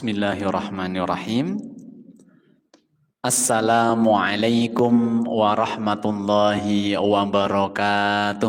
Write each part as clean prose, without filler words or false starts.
Bismillahirrahmanirrahim. Assalamualaikum warahmatullahi wabarakatuh.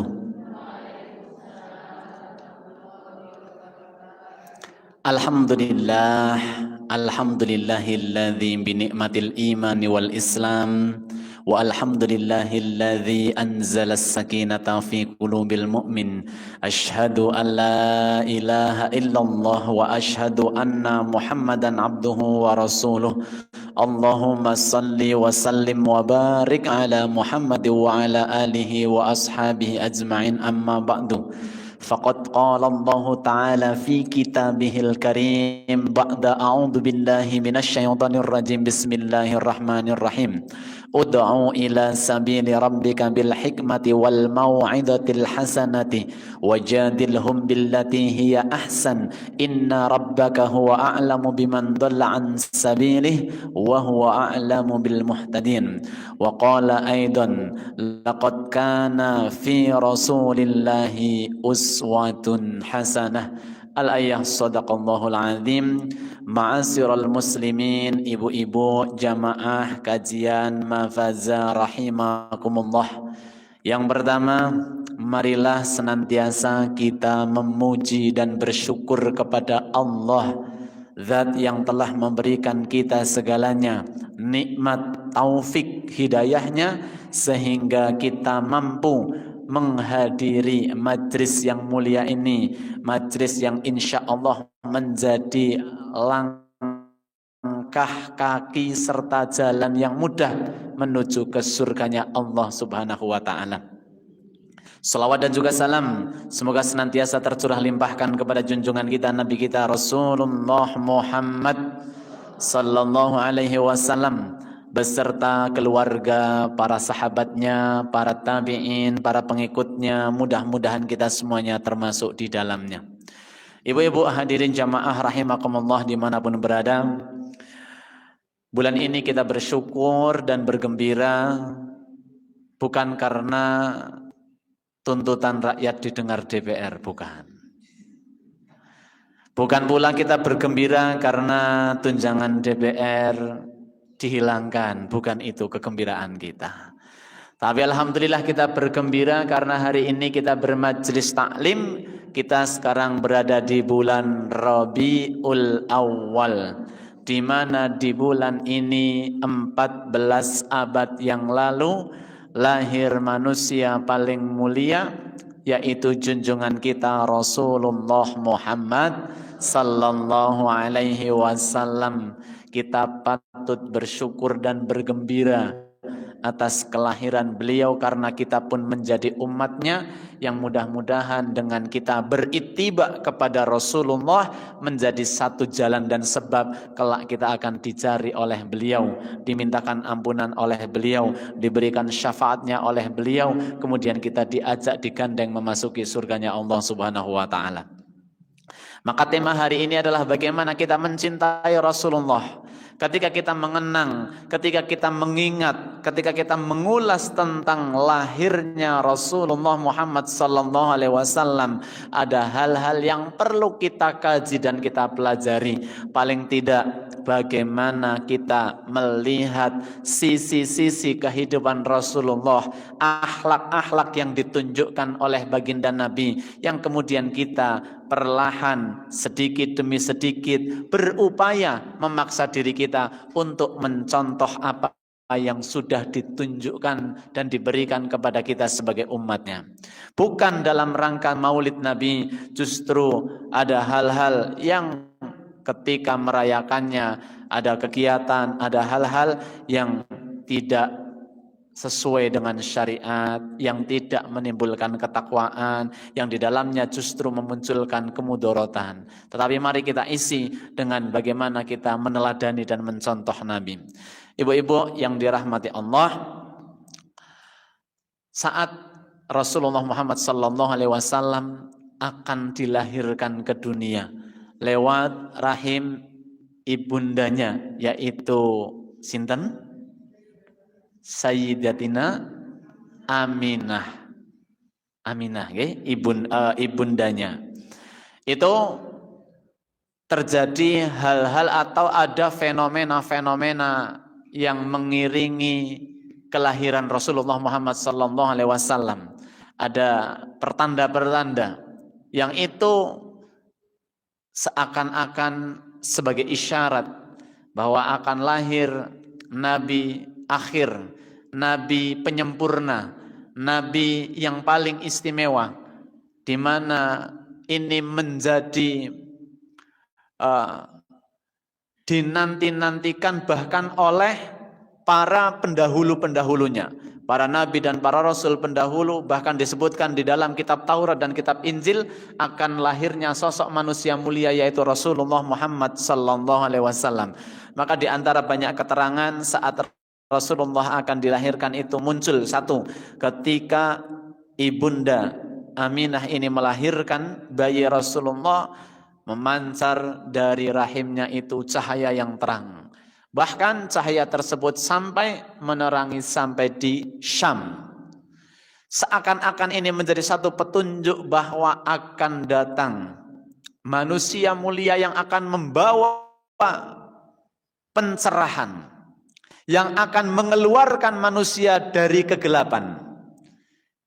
Alhamdulillah, alhamdulillahilladzi binikmatil imani wal islam wa alhamdulillahilladzi anzala as-sakinata fi qulubil mu'min. Asyhadu an la ilaha illallah wa asyhadu anna Muhammadan abduhu wa rasuluh. Allahumma salli wa sallim wa barik ala Muhammad wa ala alihi wa ashabihi ajma'in, amma ba'du. Faqad qala Allah Ta'ala fi kitabihil karim ba'da a'udzu billahi minasy syaithanir rajim. Bismillahirrahmanirrahim. Ud'u ila sabili rabbika bil hikmati wal mau'izatil hasanati wajadilhum billati hiya ahsan inna rabbaka huwa a'lamu biman dhalla an sabilihi wa huwa a'lamu bil muhtadin. Wa qala aidan laqad kana fi rasulillahi uswatun hasanah. Al-ayah sadaqallahul azim. Ma'asyiral muslimin, ibu-ibu jamaah kajian Mafaza rahimakumullah. Yang pertama, marilah senantiasa kita memuji dan bersyukur kepada Allah, Zat yang telah memberikan kita segalanya, nikmat taufik hidayahnya, sehingga kita mampu menghadiri majlis yang mulia ini, majlis yang insya Allah menjadi langkah kaki serta jalan yang mudah menuju ke surganya Allah Subhanahu wa ta'ala. Salawat dan juga salam semoga senantiasa tercurah limpahkan kepada junjungan kita, Nabi kita Rasulullah Muhammad sallallahu alaihi wasallam beserta keluarga, para sahabatnya, para tabi'in, para pengikutnya. Mudah-mudahan kita semuanya termasuk di dalamnya. Ibu-ibu hadirin jamaah rahimakumullah dimanapun berada, bulan ini kita bersyukur dan bergembira bukan karena tuntutan rakyat didengar DPR, bukan. Bukan pula kita bergembira karena tunjangan DPR dihilangkan, bukan itu kegembiraan kita. Tapi alhamdulillah kita bergembira karena hari ini kita bermajlis taklim. Kita sekarang berada di bulan Rabiul Awal, di mana di bulan ini 14 abad yang lalu lahir manusia paling mulia, yaitu junjungan kita Rasulullah Muhammad sallallahu alaihi wasallam. Kita patut bersyukur dan bergembira atas kelahiran beliau karena kita pun menjadi umatnya, yang mudah-mudahan dengan kita berittiba kepada Rasulullah menjadi satu jalan dan sebab kelak kita akan dicari oleh beliau, dimintakan ampunan oleh beliau, diberikan syafaatnya oleh beliau, kemudian kita diajak digandeng memasuki surganya Allah Subhanahu wa ta'ala. Maka tema hari ini adalah bagaimana kita mencintai Rasulullah. Ketika kita mengenang, ketika kita mengingat, ketika kita mengulas tentang lahirnya Rasulullah Muhammad sallallahu alaihi wasallam, ada hal-hal yang perlu kita kaji dan kita pelajari. Paling tidak bagaimana kita melihat sisi-sisi kehidupan Rasulullah, akhlak-akhlak yang ditunjukkan oleh baginda Nabi, yang kemudian kita perlahan sedikit demi sedikit berupaya memaksa diri kita untuk mencontoh apa yang sudah ditunjukkan dan diberikan kepada kita sebagai umatnya. Bukan dalam rangka maulid Nabi, justru ada hal-hal yang ketika merayakannya ada kegiatan, ada hal-hal yang tidak sesuai dengan syariat, yang tidak menimbulkan ketakwaan, yang di dalamnya justru memunculkan kemudorotan. Tetapi mari kita isi dengan bagaimana kita meneladani dan mencontoh Nabi. Ibu-ibu yang dirahmati Allah, saat Rasulullah Muhammad sallallahu alaihi wasallam akan dilahirkan ke dunia lewat rahim ibundanya, yaitu sinten? Sayyidatina Aminah. Aminah, ibundanya. Itu terjadi hal-hal atau ada fenomena-fenomena yang mengiringi kelahiran Rasulullah Muhammad SAW. Ada pertanda-pertanda yang itu seakan-akan sebagai isyarat bahwa akan lahir Nabi akhir, Nabi penyempurna, Nabi yang paling istimewa, di mana ini menjadi dinanti-nantikan bahkan oleh para pendahulu-pendahulunya, para nabi dan para rasul pendahulu. Bahkan disebutkan di dalam kitab Taurat dan kitab Injil akan lahirnya sosok manusia mulia, yaitu Rasulullah Muhammad sallallahu alaihi wasallam. Maka di antara banyak keterangan saat Rasulullah akan dilahirkan itu muncul satu, ketika ibunda Aminah ini melahirkan bayi Rasulullah, memancar dari rahimnya itu cahaya yang terang. Bahkan cahaya tersebut sampai menerangi sampai di Syam. Seakan-akan ini menjadi satu petunjuk bahwa akan datang manusia mulia yang akan membawa pencerahan, yang akan mengeluarkan manusia dari kegelapan.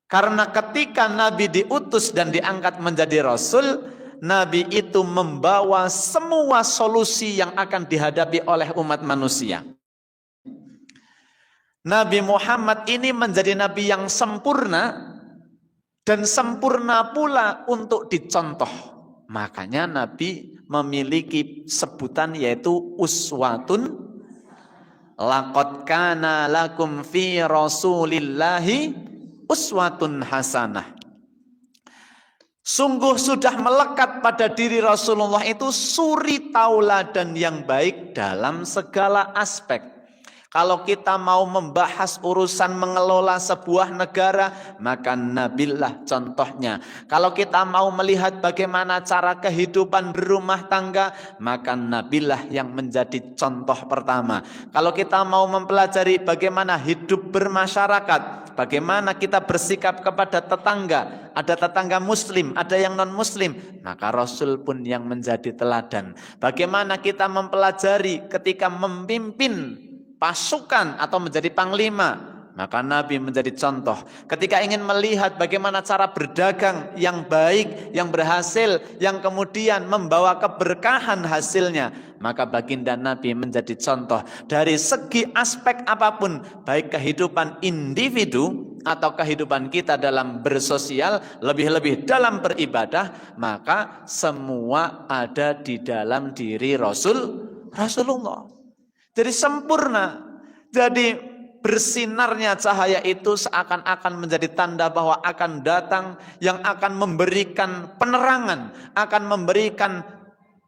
Karena ketika Nabi diutus dan diangkat menjadi Rasul, Nabi itu membawa semua solusi yang akan dihadapi oleh umat manusia. Nabi Muhammad ini menjadi Nabi yang sempurna, dan sempurna pula untuk dicontoh. Makanya Nabi memiliki sebutan yaitu uswatun. Laqad kana lakum fi rasulillahi uswatun hasanah. Sungguh sudah melekat pada diri Rasulullah itu suri tauladan yang baik dalam segala aspek. Kalau kita mau membahas urusan mengelola sebuah negara, maka Nabilah contohnya. Kalau kita mau melihat bagaimana cara kehidupan berumah tangga, maka Nabilah yang menjadi contoh pertama. Kalau kita mau mempelajari bagaimana hidup bermasyarakat, bagaimana kita bersikap kepada tetangga, ada tetangga muslim, ada yang non muslim, maka Rasul pun yang menjadi teladan. Bagaimana kita mempelajari ketika memimpin pasukan atau menjadi panglima, maka Nabi menjadi contoh. Ketika ingin melihat bagaimana cara berdagang yang baik, yang berhasil, yang kemudian membawa keberkahan hasilnya, maka baginda Nabi menjadi contoh. Dari segi aspek apapun, baik kehidupan individu atau kehidupan kita dalam bersosial, lebih-lebih dalam beribadah, maka semua ada di dalam diri Rasulullah. Jadi sempurna. Jadi bersinarnya cahaya itu seakan-akan menjadi tanda bahwa akan datang yang akan memberikan penerangan, akan memberikan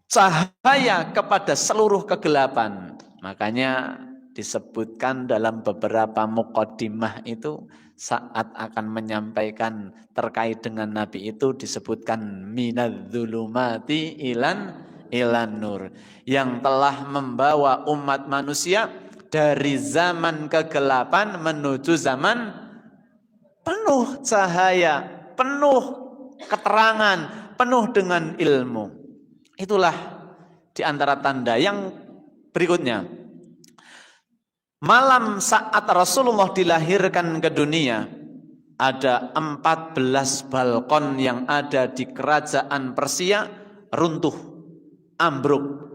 cahaya kepada seluruh kegelapan. Makanya disebutkan dalam beberapa muqaddimah itu saat akan menyampaikan terkait dengan Nabi itu disebutkan minadz-dzulumati ilan nur, yang telah membawa umat manusia dari zaman kegelapan menuju zaman penuh cahaya, penuh keterangan, penuh dengan ilmu. Itulah di antara tanda yang berikutnya. Malam saat Rasulullah dilahirkan ke dunia, ada 14 balkon yang ada di kerajaan Persia runtuh, ambruk.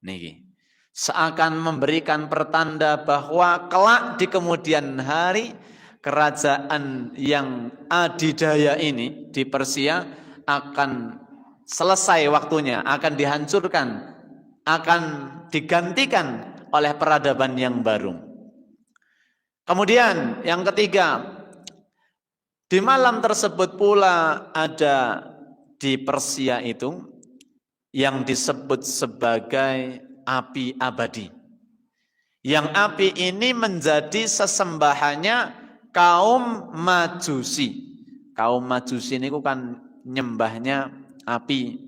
Niki seakan memberikan pertanda bahwa kelak di kemudian hari kerajaan yang adidaya ini di Persia akan selesai waktunya, akan dihancurkan, akan digantikan oleh peradaban yang baru. Kemudian yang ketiga, di malam tersebut pula ada di Persia itu yang disebut sebagai api abadi. Yang api ini menjadi sesembahannya kaum Majusi. Kaum Majusi ini kan nyembahnya api.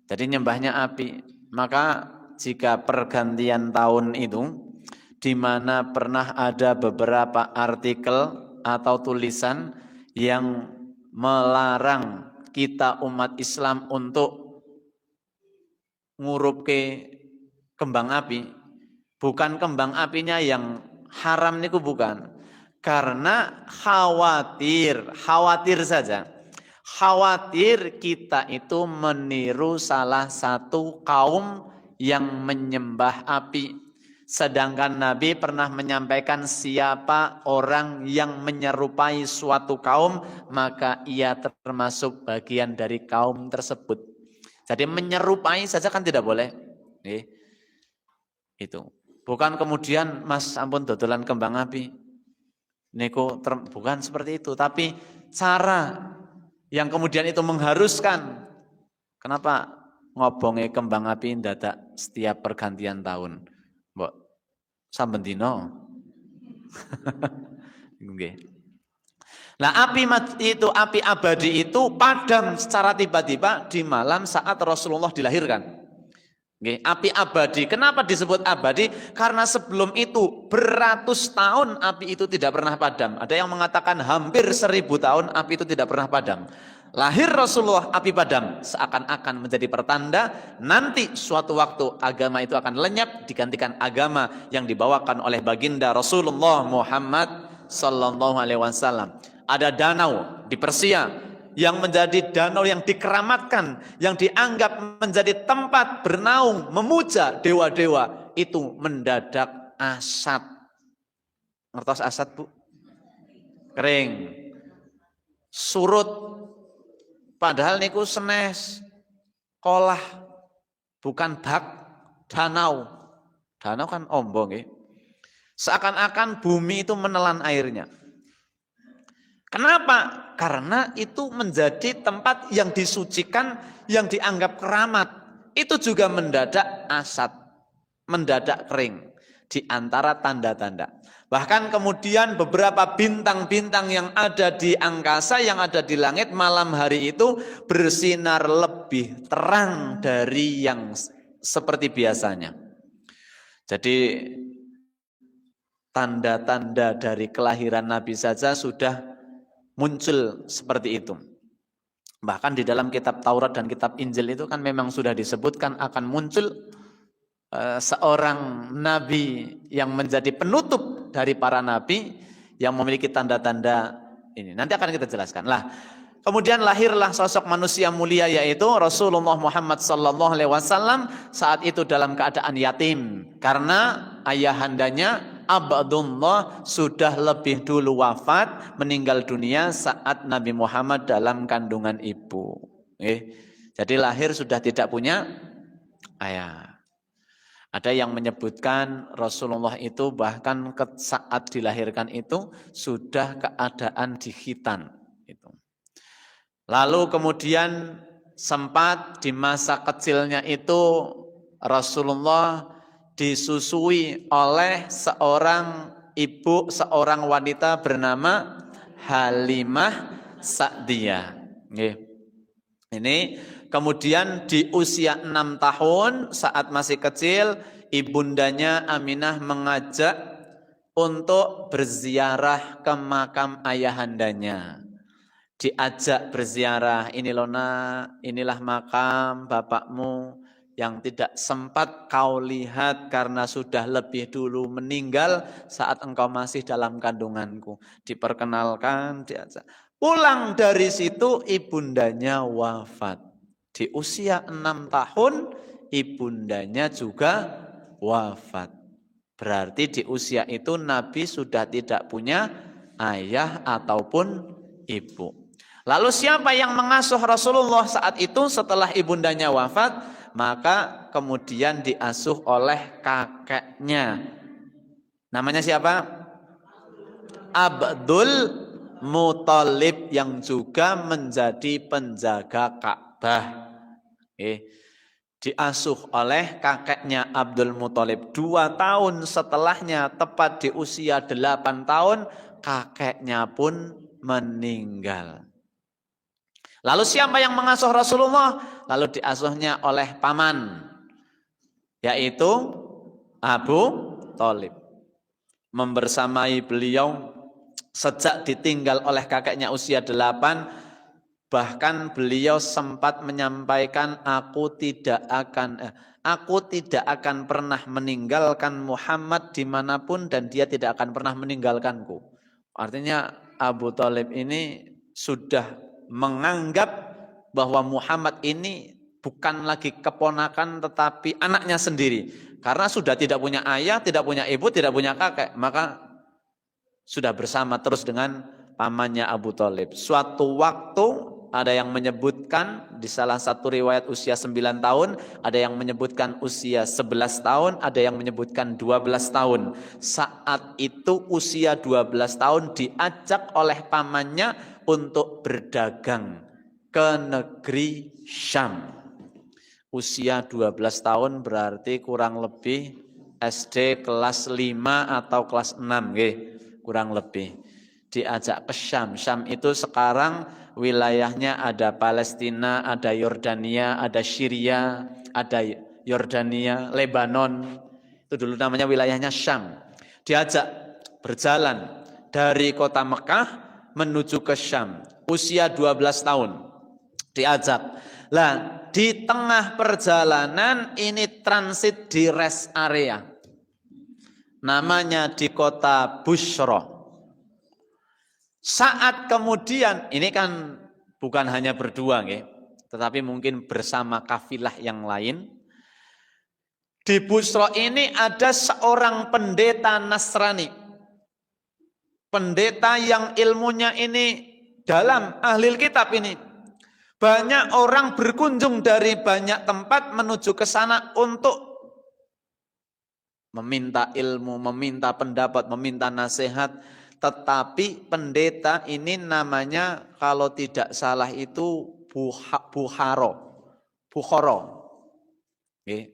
Jadi nyembahnya api. Maka jika pergantian tahun itu, di mana pernah ada beberapa artikel atau tulisan yang melarang kita umat Islam untuk ngurupke kembang api, bukan kembang apinya yang haram niku bukan. Karena khawatir saja. Khawatir kita itu meniru salah satu kaum yang menyembah api. Sedangkan Nabi pernah menyampaikan siapa orang yang menyerupai suatu kaum, maka ia termasuk bagian dari kaum tersebut. Jadi menyerupai saja kan tidak boleh. Itu. Bukan kemudian Mas ampun dodolan kembang api. Bukan seperti itu. Tapi cara yang kemudian itu mengharuskan. Kenapa ngobongi kembang api dadak setiap pergantian tahun? Mbok saben dina. Nggih. Nah, api abadi itu padam secara tiba-tiba di malam saat Rasulullah dilahirkan. Nggih, api abadi. Kenapa disebut abadi? Karena sebelum itu beratus tahun api itu tidak pernah padam. Ada yang mengatakan hampir 1000 tahun api itu tidak pernah padam. Lahir Rasulullah api padam, seakan-akan menjadi pertanda nanti suatu waktu agama itu akan lenyap digantikan agama yang dibawakan oleh baginda Rasulullah Muhammad sallallahu alaihi wasallam. Ada danau di Persia yang menjadi danau yang dikeramatkan, yang dianggap menjadi tempat bernaung memuja dewa-dewa, itu mendadak asat. Ngertos asat, Bu? Kering. Surut. Padahal niku senes kolah, bukan bak, danau. Danau kan ombong nggih. Seakan-akan bumi itu menelan airnya. Kenapa? Karena itu menjadi tempat yang disucikan, yang dianggap keramat. Itu juga mendadak asat, mendadak kering. Di antara tanda-tanda. Bahkan kemudian beberapa bintang-bintang yang ada di angkasa, yang ada di langit malam hari itu bersinar lebih terang dari yang seperti biasanya. Jadi tanda-tanda dari kelahiran Nabi saja sudah muncul seperti itu. Bahkan di dalam kitab Taurat dan kitab Injil itu kan memang sudah disebutkan akan muncul seorang nabi yang menjadi penutup dari para nabi yang memiliki tanda-tanda ini. Nanti akan kita jelaskan. Lah, kemudian lahirlah sosok manusia mulia yaitu Rasulullah Muhammad sallallahu alaihi wasallam saat itu dalam keadaan yatim karena ayahandanya Abdullah sudah lebih dulu wafat, meninggal dunia saat Nabi Muhammad dalam kandungan ibu. Jadi lahir sudah tidak punya ayah. Ada yang menyebutkan Rasulullah itu bahkan saat dilahirkan itu sudah keadaan di khitan. Lalu kemudian sempat di masa kecilnya itu Rasulullah disusui oleh seorang ibu, seorang wanita bernama Halimah Sa'diyah. Ini kemudian di usia 6 tahun saat masih kecil, ibundanya Aminah mengajak untuk berziarah ke makam ayahandanya. Diajak berziarah, ini Lona, inilah makam bapakmu yang tidak sempat kau lihat karena sudah lebih dulu meninggal saat engkau masih dalam kandunganku. Diperkenalkan, diajak. Pulang dari situ ibundanya wafat. Di usia 6 tahun ibundanya juga wafat. Berarti di usia itu Nabi sudah tidak punya ayah ataupun ibu. Lalu siapa yang mengasuh Rasulullah saat itu setelah ibundanya wafat? Maka kemudian diasuh oleh kakeknya. Namanya siapa? Abdul Muthalib yang juga menjadi penjaga Ka'bah. Diasuh oleh kakeknya Abdul Muthalib 2 tahun setelahnya, tepat di usia 8 tahun, kakeknya pun meninggal. Lalu siapa yang mengasuh Rasulullah? Lalu diasuhnya oleh paman, yaitu Abu Thalib. Membersamai beliau sejak ditinggal oleh kakeknya usia 8, bahkan beliau sempat menyampaikan aku tidak akan Aku tidak akan pernah meninggalkan Muhammad dimanapun dan dia tidak akan pernah meninggalkanku. Artinya Abu Thalib ini sudah menganggap bahwa Muhammad ini bukan lagi keponakan tetapi anaknya sendiri. Karena sudah tidak punya ayah, tidak punya ibu, tidak punya kakek. Maka sudah bersama terus dengan pamannya Abu Thalib. Suatu waktu ada yang menyebutkan di salah satu riwayat usia 9 tahun, ada yang menyebutkan usia 11 tahun, ada yang menyebutkan 12 tahun. Saat itu usia 12 tahun diajak oleh pamannya untuk berdagang ke negeri Syam. Usia 12 tahun berarti kurang lebih SD kelas 5 atau kelas 6 kurang lebih. Diajak ke Syam. Syam itu sekarang wilayahnya ada Palestina, ada Yordania, ada Syria, ada Yordania, Lebanon. Itu dulu namanya wilayahnya Syam. Diajak berjalan dari kota Mekah menuju ke Syam. Usia 12 tahun. Diajak. Lah, di tengah perjalanan ini transit di rest area. Namanya di kota Bushra. Saat kemudian, ini kan bukan hanya berdua, tetapi mungkin bersama kafilah yang lain. Di Busra ini ada seorang pendeta Nasrani. Pendeta yang ilmunya ini dalam, ahli kitab ini. Banyak orang berkunjung dari banyak tempat menuju ke sana untuk meminta ilmu, meminta pendapat, meminta nasihat. Tetapi pendeta ini namanya kalau tidak salah itu Bukhara.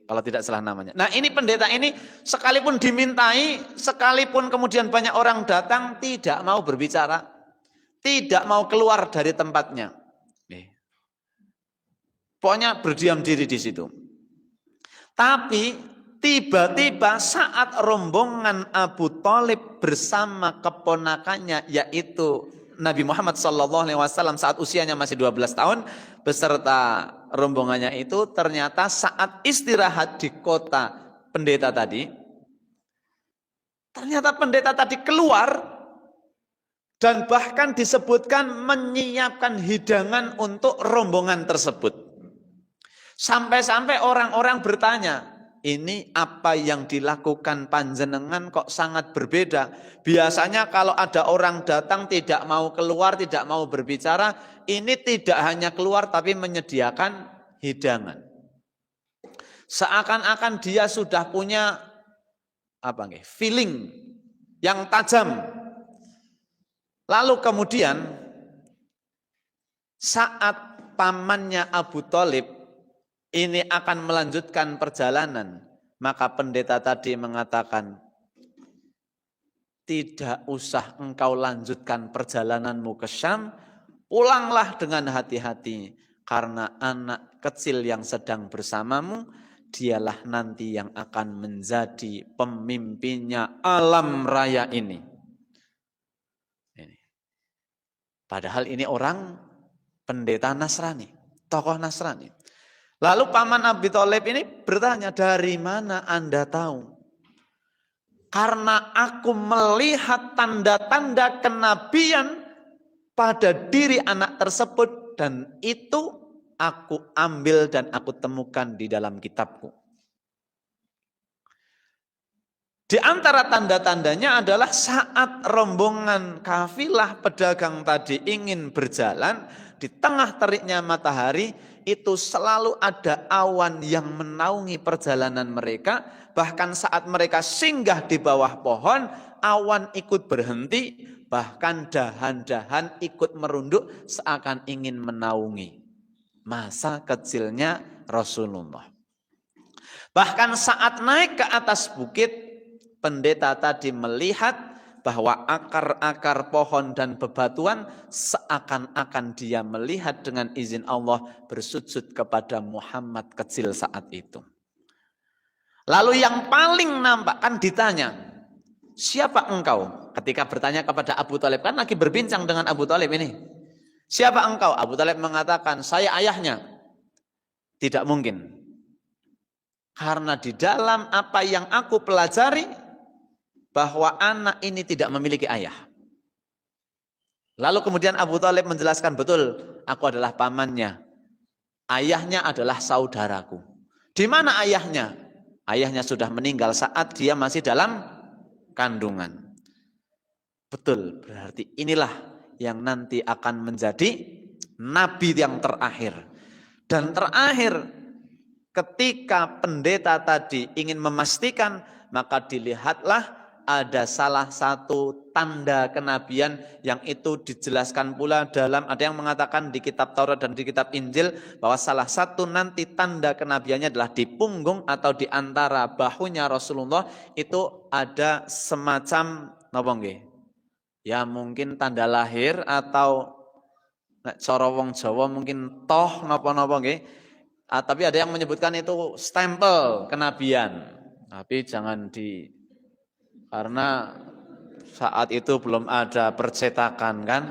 Kalau tidak salah namanya. Nah ini pendeta ini sekalipun dimintai, sekalipun kemudian banyak orang datang, tidak mau berbicara. Tidak mau keluar dari tempatnya. Pokoknya berdiam diri di situ. Tapi tiba-tiba saat rombongan Abu Thalib bersama keponakannya yaitu Nabi Muhammad SAW saat usianya masih 12 tahun beserta rombongannya itu ternyata saat istirahat di kota pendeta tadi, ternyata pendeta tadi keluar dan bahkan disebutkan menyiapkan hidangan untuk rombongan tersebut. Sampai-sampai orang-orang bertanya, ini apa yang dilakukan panjenengan kok sangat berbeda. Biasanya kalau ada orang datang tidak mau keluar, tidak mau berbicara, ini tidak hanya keluar tapi menyediakan hidangan. Seakan-akan dia sudah punya feeling yang tajam. Lalu kemudian saat pamannya Abu Thalib ini akan melanjutkan perjalanan, maka pendeta tadi mengatakan, tidak usah engkau lanjutkan perjalananmu ke Syam, pulanglah dengan hati-hati, karena anak kecil yang sedang bersamamu, dialah nanti yang akan menjadi pemimpinnya alam raya ini. Padahal ini orang pendeta Nasrani, tokoh Nasrani. Lalu paman Abi Thalib ini bertanya, dari mana Anda tahu? Karena aku melihat tanda-tanda kenabian pada diri anak tersebut dan itu aku ambil dan aku temukan di dalam kitabku. Di antara tanda-tandanya adalah saat rombongan kafilah pedagang tadi ingin berjalan, di tengah teriknya matahari, itu selalu ada awan yang menaungi perjalanan mereka. Bahkan saat mereka singgah di bawah pohon, awan ikut berhenti, bahkan dahan-dahan ikut merunduk seakan ingin menaungi masa kecilnya Rasulullah. Bahkan saat naik ke atas bukit, pendeta tadi melihat bahwa akar-akar pohon dan bebatuan seakan-akan dia melihat dengan izin Allah bersujud kepada Muhammad kecil saat itu. Lalu yang paling nampak kan ditanya, siapa engkau? Ketika bertanya kepada Abu Thalib, kan lagi berbincang dengan Abu Thalib ini. Siapa engkau? Abu Thalib mengatakan, saya ayahnya. Tidak mungkin. Karena di dalam apa yang aku pelajari, bahwa anak ini tidak memiliki ayah. Lalu kemudian Abu Thalib menjelaskan, betul, aku adalah pamannya. Ayahnya adalah saudaraku. Di mana ayahnya? Ayahnya sudah meninggal saat dia masih dalam kandungan. Betul, berarti inilah yang nanti akan menjadi nabi yang terakhir. Dan terakhir, ketika pendeta tadi ingin memastikan, maka dilihatlah ada salah satu tanda kenabian yang itu dijelaskan pula dalam, ada yang mengatakan di kitab Taurat dan di kitab Injil, bahwa salah satu nanti tanda kenabiannya adalah di punggung atau di antara bahunya Rasulullah itu ada semacam napa nggih? Ya mungkin tanda lahir atau nek cara wong Jawa mungkin toh napa-napa nggih. Tapi ada yang menyebutkan itu stempel kenabian. Tapi jangan karena saat itu belum ada percetakan kan.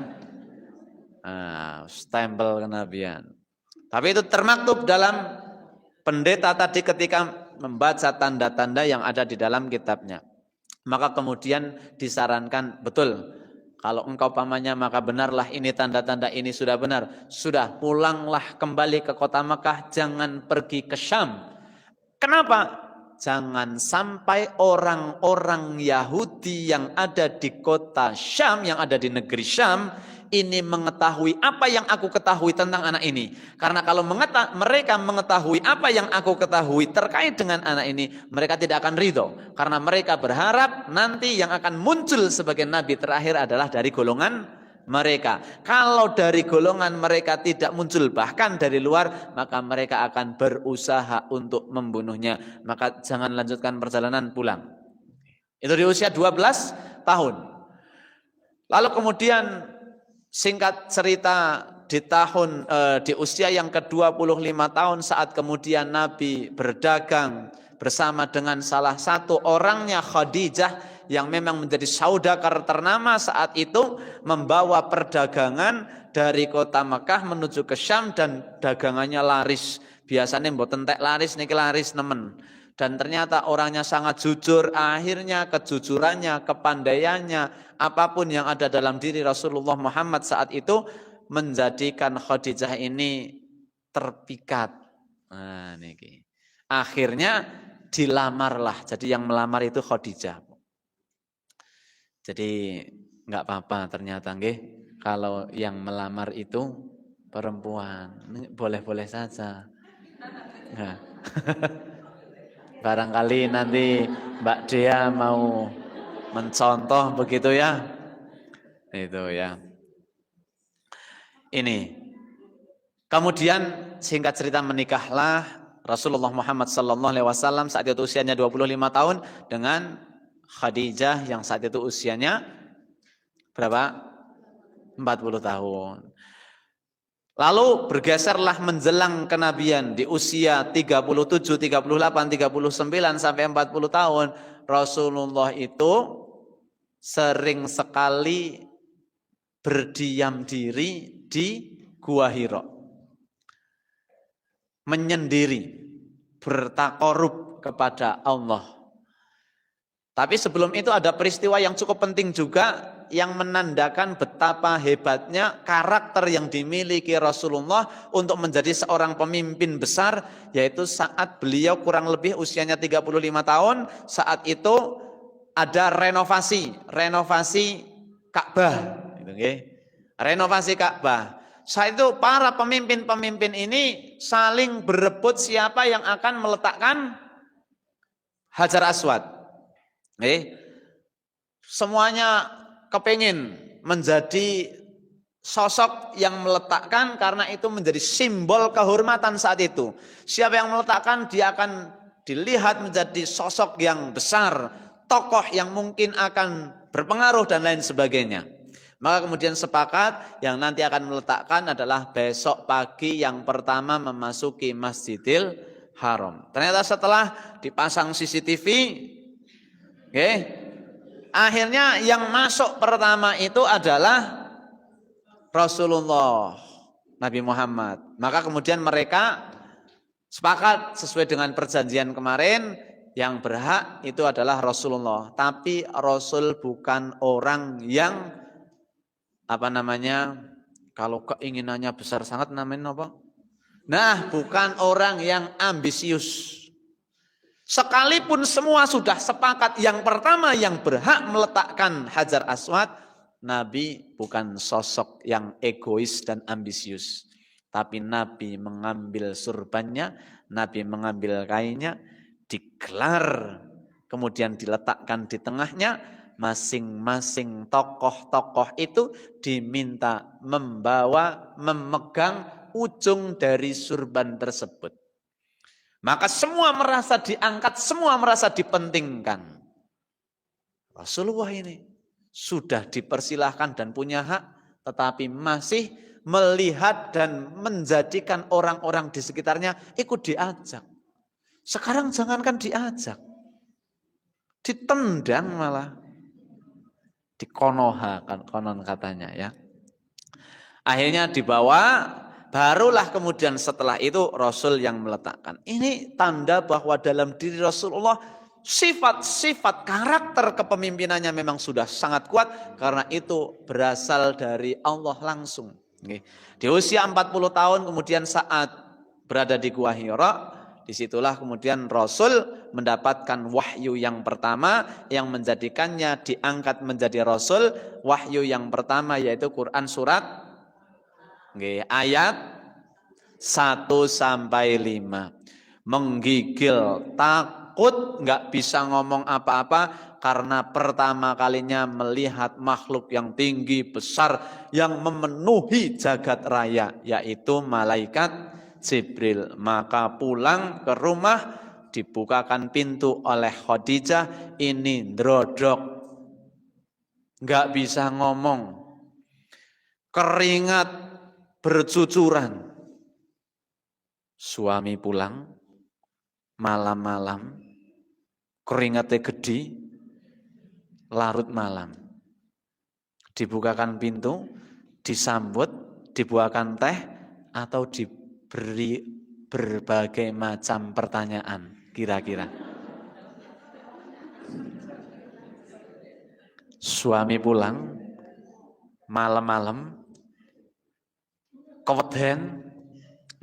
Stempel kenabian. Tapi itu termaktub dalam pendeta tadi ketika membaca tanda-tanda yang ada di dalam kitabnya. Maka kemudian disarankan, betul, kalau engkau pamannya maka benarlah ini tanda-tanda ini sudah benar. Sudah, pulanglah kembali ke kota Mekah, jangan pergi ke Syam. Kenapa? Jangan sampai orang-orang Yahudi yang ada di kota Syam, yang ada di negeri Syam, ini mengetahui apa yang aku ketahui tentang anak ini. Karena kalau mereka mengetahui apa yang aku ketahui terkait dengan anak ini, mereka tidak akan ridho. Karena mereka berharap nanti yang akan muncul sebagai nabi terakhir adalah dari golongan mereka. Kalau dari golongan mereka tidak muncul, bahkan dari luar, maka mereka akan berusaha untuk membunuhnya. Maka jangan lanjutkan perjalanan, pulang. Itu di usia 12 tahun. Lalu kemudian singkat cerita, di usia yang ke-25 tahun, saat kemudian Nabi berdagang bersama dengan salah satu orangnya, Khadijah, yang memang menjadi saudagar ternama saat itu, membawa perdagangan dari kota Mekah menuju ke Syam, dan dagangannya laris. Biasanya mboten tek laris, niki laris nemen. Dan ternyata orangnya sangat jujur. Akhirnya kejujurannya, kepandaiannya, apapun yang ada dalam diri Rasulullah Muhammad saat itu menjadikan Khadijah ini terpikat. Nah, niki. Akhirnya dilamarlah. Jadi yang melamar itu Khadijah. Jadi enggak apa-apa ternyata nggih, kalau yang melamar itu perempuan. Boleh-boleh saja. Nah. Barangkali nanti Mbak Dea mau mencontoh begitu ya. Itu ya. Ini. Kemudian singkat cerita menikahlah Rasulullah Muhammad SAW saat itu usianya 25 tahun dengan Khadijah yang saat itu usianya berapa? 40 tahun. Lalu bergeserlah menjelang kenabian di usia 37, 38, 39 sampai 40 tahun. Rasulullah itu sering sekali berdiam diri di Gua Hira. Menyendiri, bertakarub kepada Allah. Tapi sebelum itu ada peristiwa yang cukup penting juga yang menandakan betapa hebatnya karakter yang dimiliki Rasulullah untuk menjadi seorang pemimpin besar, yaitu saat beliau kurang lebih usianya 35 tahun, saat itu ada renovasi Ka'bah, gitu nggih. Renovasi Ka'bah. Saat itu para pemimpin-pemimpin ini saling berebut siapa yang akan meletakkan Hajar Aswad. Semuanya kepingin menjadi sosok yang meletakkan, karena itu menjadi simbol kehormatan saat itu. Siapa yang meletakkan, dia akan dilihat menjadi sosok yang besar, tokoh yang mungkin akan berpengaruh dan lain sebagainya. Maka kemudian sepakat yang nanti akan meletakkan adalah besok pagi yang pertama memasuki Masjidil Haram. Ternyata setelah dipasang CCTV, akhirnya yang masuk pertama itu adalah Rasulullah Nabi Muhammad. Maka kemudian mereka Sepakat sesuai dengan perjanjian kemarin, yang berhak itu adalah Rasulullah. Tapi Rasul bukan orang yang kalau keinginannya besar sangat namanya apa? Nah, bukan orang yang ambisius. Sekalipun semua sudah sepakat yang pertama yang berhak meletakkan Hajar Aswad, Nabi bukan sosok yang egois dan ambisius. Tapi Nabi mengambil surbannya, Nabi mengambil kainnya, digelar, kemudian diletakkan di tengahnya. Masing-masing tokoh-tokoh itu diminta memegang ujung dari surban tersebut. Maka semua merasa diangkat, semua merasa dipentingkan. Rasulullah ini sudah dipersilahkan dan punya hak, tetapi masih melihat dan menjadikan orang-orang di sekitarnya ikut diajak. Sekarang jangankan diajak, ditendang malah, dikonohakan konon katanya ya. Akhirnya dibawa, barulah kemudian setelah itu Rasul yang meletakkan. Ini tanda bahwa dalam diri Rasulullah sifat-sifat karakter kepemimpinannya memang sudah sangat kuat, karena itu berasal dari Allah langsung. Di usia 40 tahun kemudian saat berada di Gua Hira, disitulah kemudian Rasul mendapatkan wahyu yang pertama yang menjadikannya diangkat menjadi Rasul. Wahyu yang pertama yaitu Quran surat ayat 1-5. Menggigil, takut, nggak bisa ngomong apa-apa karena pertama kalinya melihat makhluk yang tinggi besar yang memenuhi jagat raya, yaitu malaikat Jibril. Maka pulang ke rumah, dibukakan pintu oleh Khadijah, ini ndrodok, nggak bisa ngomong, keringat bercucuran. Suami pulang malam-malam, keringatnya gede, larut malam. Dibukakan pintu, disambut, dibuatkan teh, atau diberi berbagai macam pertanyaan kira-kira. Suami pulang malam-malam, keweden,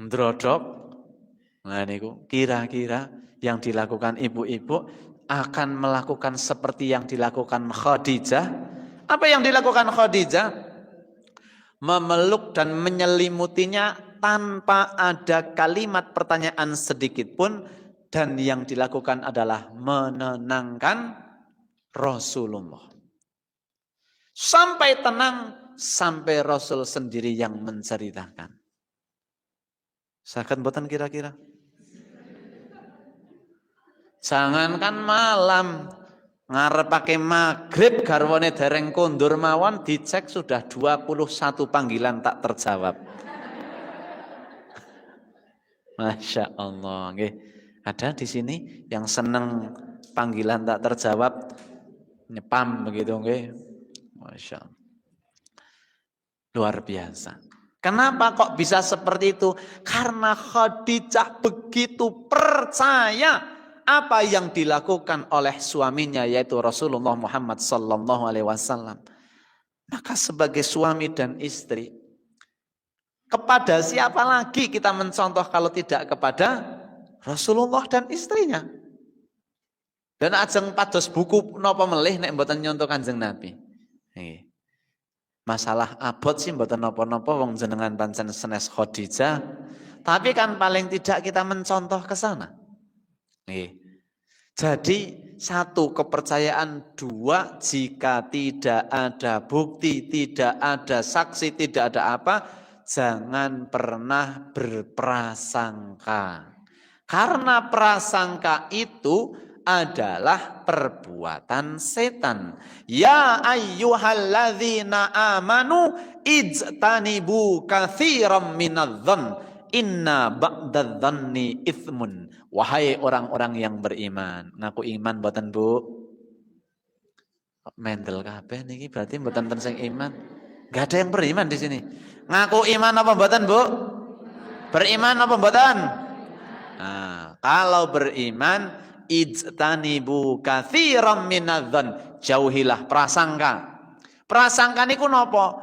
ndrodok. Nah niku kira-kira yang dilakukan ibu-ibu akan melakukan seperti yang dilakukan Khadijah. Apa yang dilakukan Khadijah? Memeluk dan menyelimutinya tanpa ada kalimat pertanyaan sedikit pun, dan yang dilakukan adalah menenangkan Rasulullah. Sampai tenang, sampai Rasul sendiri yang menceritakan. Saged mboten kira-kira? Jangankan malam, ngarep pakai maghrib garwane dereng kondur mawon, dicek sudah 21 panggilan tak terjawab. Masya Allah, nggih. Ada di sini yang seneng panggilan tak terjawab, nyepam begitu nggih. Masya Allah. Luar biasa. Kenapa kok bisa seperti itu? Karena Khadijah begitu percaya apa yang dilakukan oleh suaminya, yaitu Rasulullah Muhammad sallallahu alaihi wasallam. Maka sebagai suami dan istri, kepada siapa lagi kita mencontoh kalau tidak kepada Rasulullah dan istrinya? Dan ajeng pados buku napa melih nek mboten nyontoh Kanjeng Nabi. Masalah abot sih mboten napa-napa wong jenengan pancen senes Khadijah, tapi kan paling tidak kita mencontoh ke sana. Jadi satu, kepercayaan. Dua, jika tidak ada bukti, tidak ada saksi, tidak ada apa, jangan pernah berprasangka. Karena prasangka itu adalah perbuatan setan. Ya ayyuhalladzina amanu ijtanibu katsiran minadh-dhonn inna ba'dadh-dhanni itsmun. Wahai orang-orang yang beriman. Ngaku iman mboten, Bu? Kok mendel kabeh niki berarti mboten ten sing iman. Enggak ada yang beriman di sini. Ngaku iman apa mboten, Bu? Beriman apa mboten? Nah, kalau beriman, ijtanibu katsiran minadz-dzan, jauhilah prasangka. Prasangka niku napa?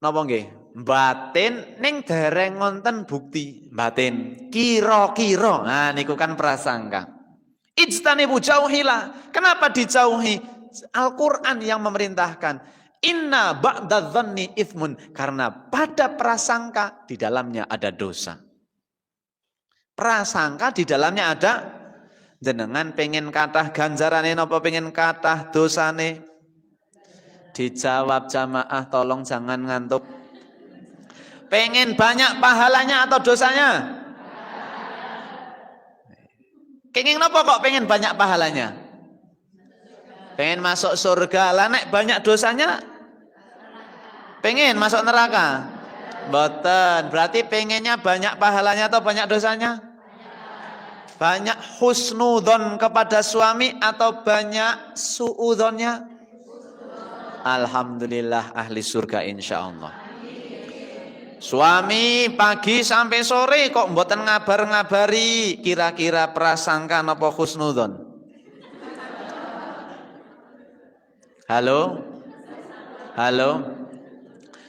Napa nggih? Batin ning dereng ngonten bukti. Batin kira-kira. Nah niku kan prasangka. Ijtanibu, jauhilah. Kenapa dijauhi? Al-Qur'an yang memerintahkan. Inna ba'dadz-dzanni itsmun, karena pada prasangka di dalamnya ada dosa. Prasangka di dalamnya ada, jenengan pengen kathah ganjarane napa pengen kathah dosane? Dijawab jamaah, tolong jangan ngantuk. Pengen banyak pahalanya atau dosanya? Pengen apa kok pengen banyak pahalanya? Pengen masuk surga. Lah nek banyak dosanya? Pengen masuk neraka? Mboten. Berarti pengennya banyak pahalanya atau banyak dosanya? Banyak husnudzon kepada suami atau banyak suudzonnya? Alhamdulillah ahli surga insyaallah. Suami pagi sampai sore kok mboten ngabar-ngabari, kira-kira prasangka napa husnudzon? Halo? Halo?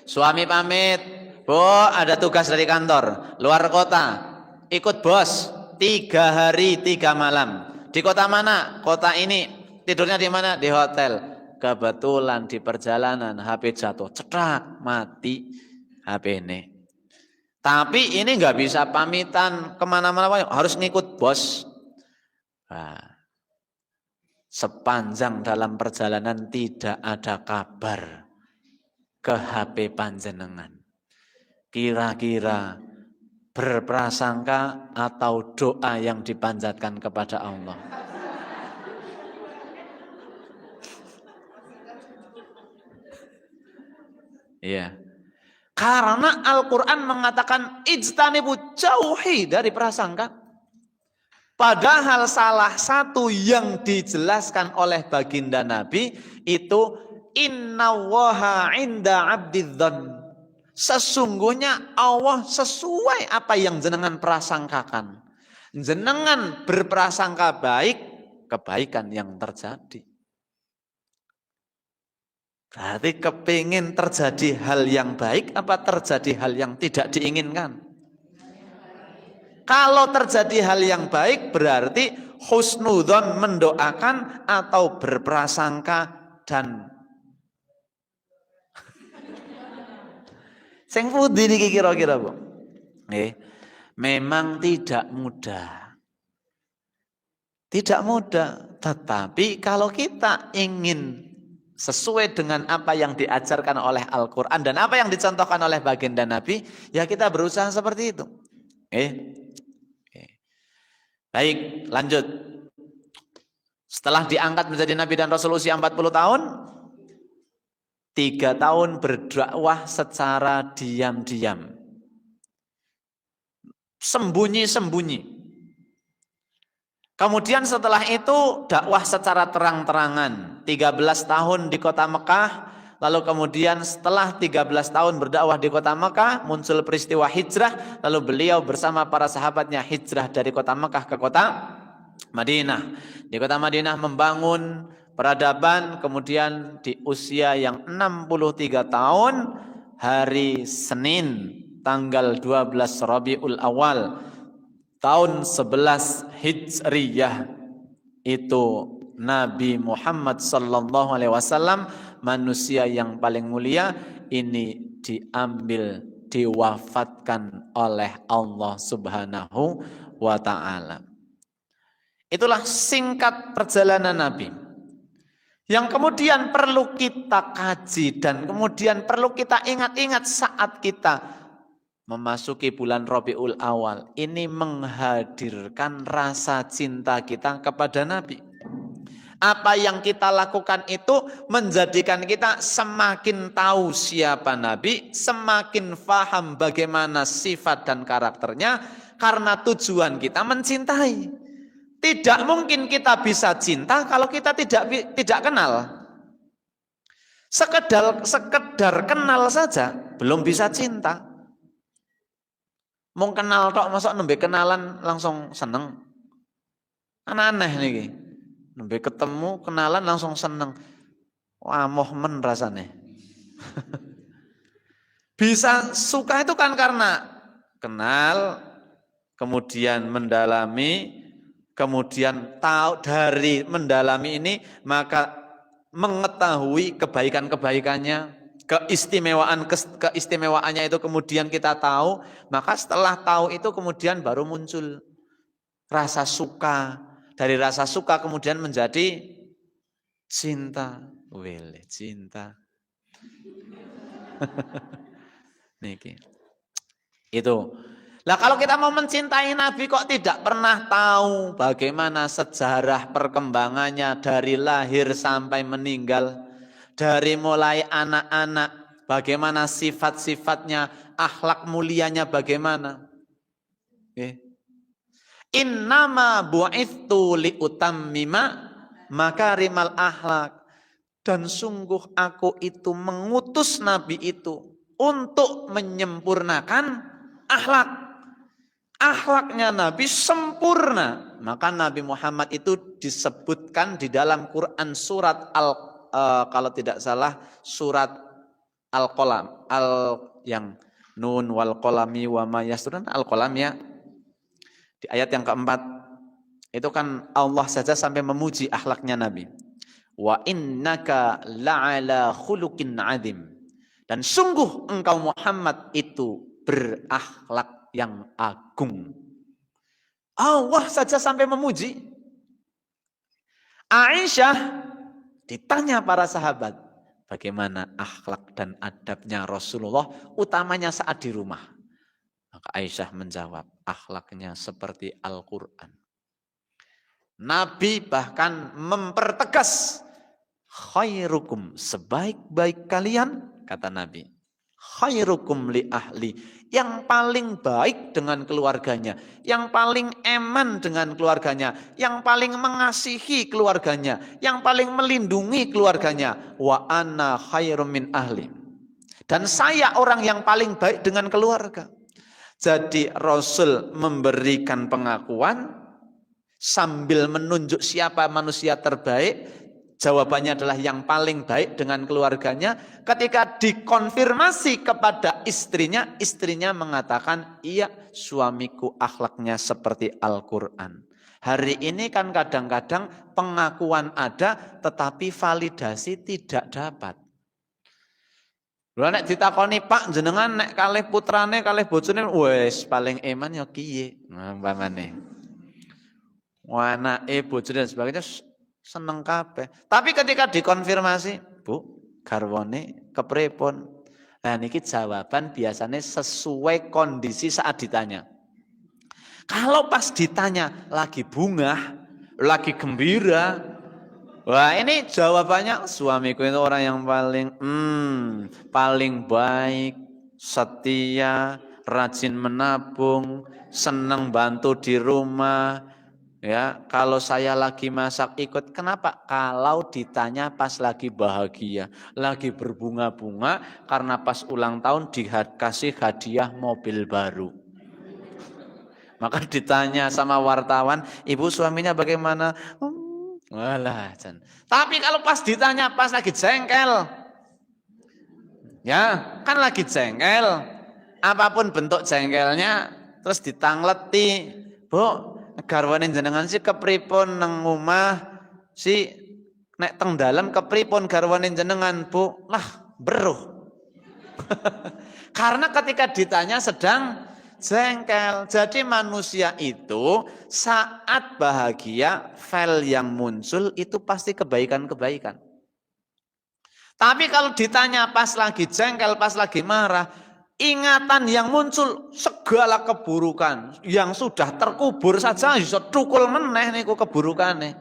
Suami pamit, Bu, ada tugas dari kantor, luar kota, ikut bos, 3 hari 3 malam. Di kota mana? Kota ini. Tidurnya di mana? Di hotel. Kebetulan di perjalanan HP jatuh, cetak, mati HP ini. Tapi ini nggak bisa pamitan kemana-mana, harus ngikut bos. Nah, sepanjang dalam perjalanan tidak ada kabar ke HP panjenengan. Kira-kira berprasangka atau doa yang dipanjatkan kepada Allah? Iya. Karena Al-Quran mengatakan ijtanibu, jauhi dari prasangka. Padahal salah satu yang dijelaskan oleh baginda Nabi itu innallaha inda abdidzan. Sesungguhnya Allah sesuai apa yang jenengan prasangkakan. Jenengan berprasangka baik, kebaikan yang terjadi. Berarti kepingin terjadi hal yang baik apa terjadi hal yang tidak diinginkan? Kalau terjadi hal yang baik berarti husnudzon, mendoakan atau berprasangka dan sing pundi niki kira-kira, Bu? Memang tidak mudah. Tidak mudah, tetapi kalau kita ingin sesuai dengan apa yang diajarkan oleh Al-Quran dan apa yang dicontohkan oleh baginda Nabi, ya kita berusaha seperti itu. Baik, lanjut. Setelah diangkat menjadi Nabi dan Rasul usia 40 tahun, 3 tahun berdakwah secara diam-diam. Sembunyi-sembunyi. Kemudian setelah itu dakwah secara terang-terangan. 13 tahun di kota Mekah. Lalu kemudian setelah 13 tahun berdakwah di kota Mekah, muncul peristiwa hijrah. Lalu beliau bersama para sahabatnya hijrah dari kota Mekah ke kota Madinah. Di kota Madinah membangun peradaban. Kemudian di usia yang 63 tahun, hari Senin tanggal 12 Rabiul Awal tahun 11 Hijriyah, itu Nabi Muhammad sallallahu alaihi wasallam, manusia yang paling mulia ini diambil, diwafatkan oleh Allah Subhanahu wa taala. Itulah singkat perjalanan Nabi. Yang kemudian perlu kita kaji dan kemudian perlu kita ingat-ingat saat kita memasuki bulan Rabiul Awal, ini menghadirkan rasa cinta kita kepada Nabi. Apa yang kita lakukan itu menjadikan kita semakin tahu siapa Nabi, semakin paham bagaimana sifat dan karakternya, karena tujuan kita mencintai. Tidak mungkin kita bisa cinta kalau kita tidak kenal. Sekedar kenal saja belum bisa cinta. Mau kenal tok masuk nembe kenalan langsung seneng. Aneh niki. Nembe ketemu kenalan langsung seneng. Wah, moh men rasane. Bisa suka itu kan karena kenal, kemudian mendalami, kemudian tahu dari mendalami ini maka mengetahui kebaikan-kebaikannya, keistimewaannya itu kemudian kita tahu, maka setelah tahu itu kemudian baru muncul rasa suka. Dari rasa suka kemudian menjadi cinta. Wele, cinta. Niki. Itu. Lah kalau kita mau mencintai Nabi kok tidak pernah tahu bagaimana sejarah perkembangannya dari lahir sampai meninggal. Dari mulai anak-anak, bagaimana sifat-sifatnya, akhlak mulianya bagaimana. Innama bu'ithtu liutammima makarimal akhlak. Dan sungguh aku itu mengutus Nabi itu untuk menyempurnakan akhlak. Akhlaknya Nabi sempurna. Maka Nabi Muhammad itu disebutkan di dalam Quran surat kalau tidak salah surat Al-Qalam, yang nun wal qalami wa ma yasturun, Al-Qalam ya. Di ayat yang keempat itu kan Allah saja sampai memuji akhlaknya Nabi. Wa innaka la'ala khuluqin 'adzim. Dan sungguh engkau Muhammad itu berakhlak yang agung. Allah saja sampai memuji. Aisyah ditanya para sahabat, bagaimana akhlak dan adabnya Rasulullah, utamanya saat di rumah. Maka Aisyah menjawab, akhlaknya seperti Al-Quran. Nabi bahkan mempertegas, khairukum, sebaik-baik kalian, kata Nabi, khairukum li ahli, yang paling baik dengan keluarganya, yang paling eman dengan keluarganya, yang paling mengasihi keluarganya, yang paling melindungi keluarganya. Wa ana khairum min ahli. Dan saya orang yang paling baik dengan keluarga. Jadi Rasul memberikan pengakuan sambil menunjuk siapa manusia terbaik. Jawabannya adalah yang paling baik dengan keluarganya. Ketika dikonfirmasi kepada istrinya, istrinya mengatakan, iya, suamiku akhlaknya seperti Al-Quran. Hari ini kan kadang-kadang pengakuan ada, tetapi validasi tidak dapat. Lha nek ditakoni Pak jenengan nek kalih putrane kalih bojone wis paling eman ya kiye umpamane. Anake bojone dan sebagainya seneng kabeh. Tapi ketika dikonfirmasi, Bu, garwane kepripun? Nah niki jawaban biasanya sesuai kondisi saat ditanya. Kalau pas ditanya lagi bungah, lagi gembira, wah ini jawabannya suamiku itu orang yang paling baik, setia, rajin menabung, senang bantu di rumah. Ya, kalau saya lagi masak ikut, kenapa? Kalau ditanya pas lagi bahagia, lagi berbunga-bunga, karena pas ulang tahun dikasih hadiah mobil baru. Maka ditanya sama wartawan, ibu suaminya bagaimana? Walah, tapi kalau pas ditanya pas lagi jengkel, ya kan lagi jengkel, apapun bentuk jengkelnya, terus ditangleti, Bu, garwane jenengan sih kepripun nang omah si nek teng dalem kepripun garwane jenengan, Bu? Lah, beruh. Karena ketika ditanya sedang jengkel. Jadi manusia itu saat bahagia, file yang muncul itu pasti kebaikan-kebaikan. Tapi kalau ditanya pas lagi jengkel, pas lagi marah, ingatan yang muncul segala keburukan yang sudah terkubur saja bisa tukul meneh niku keburukane.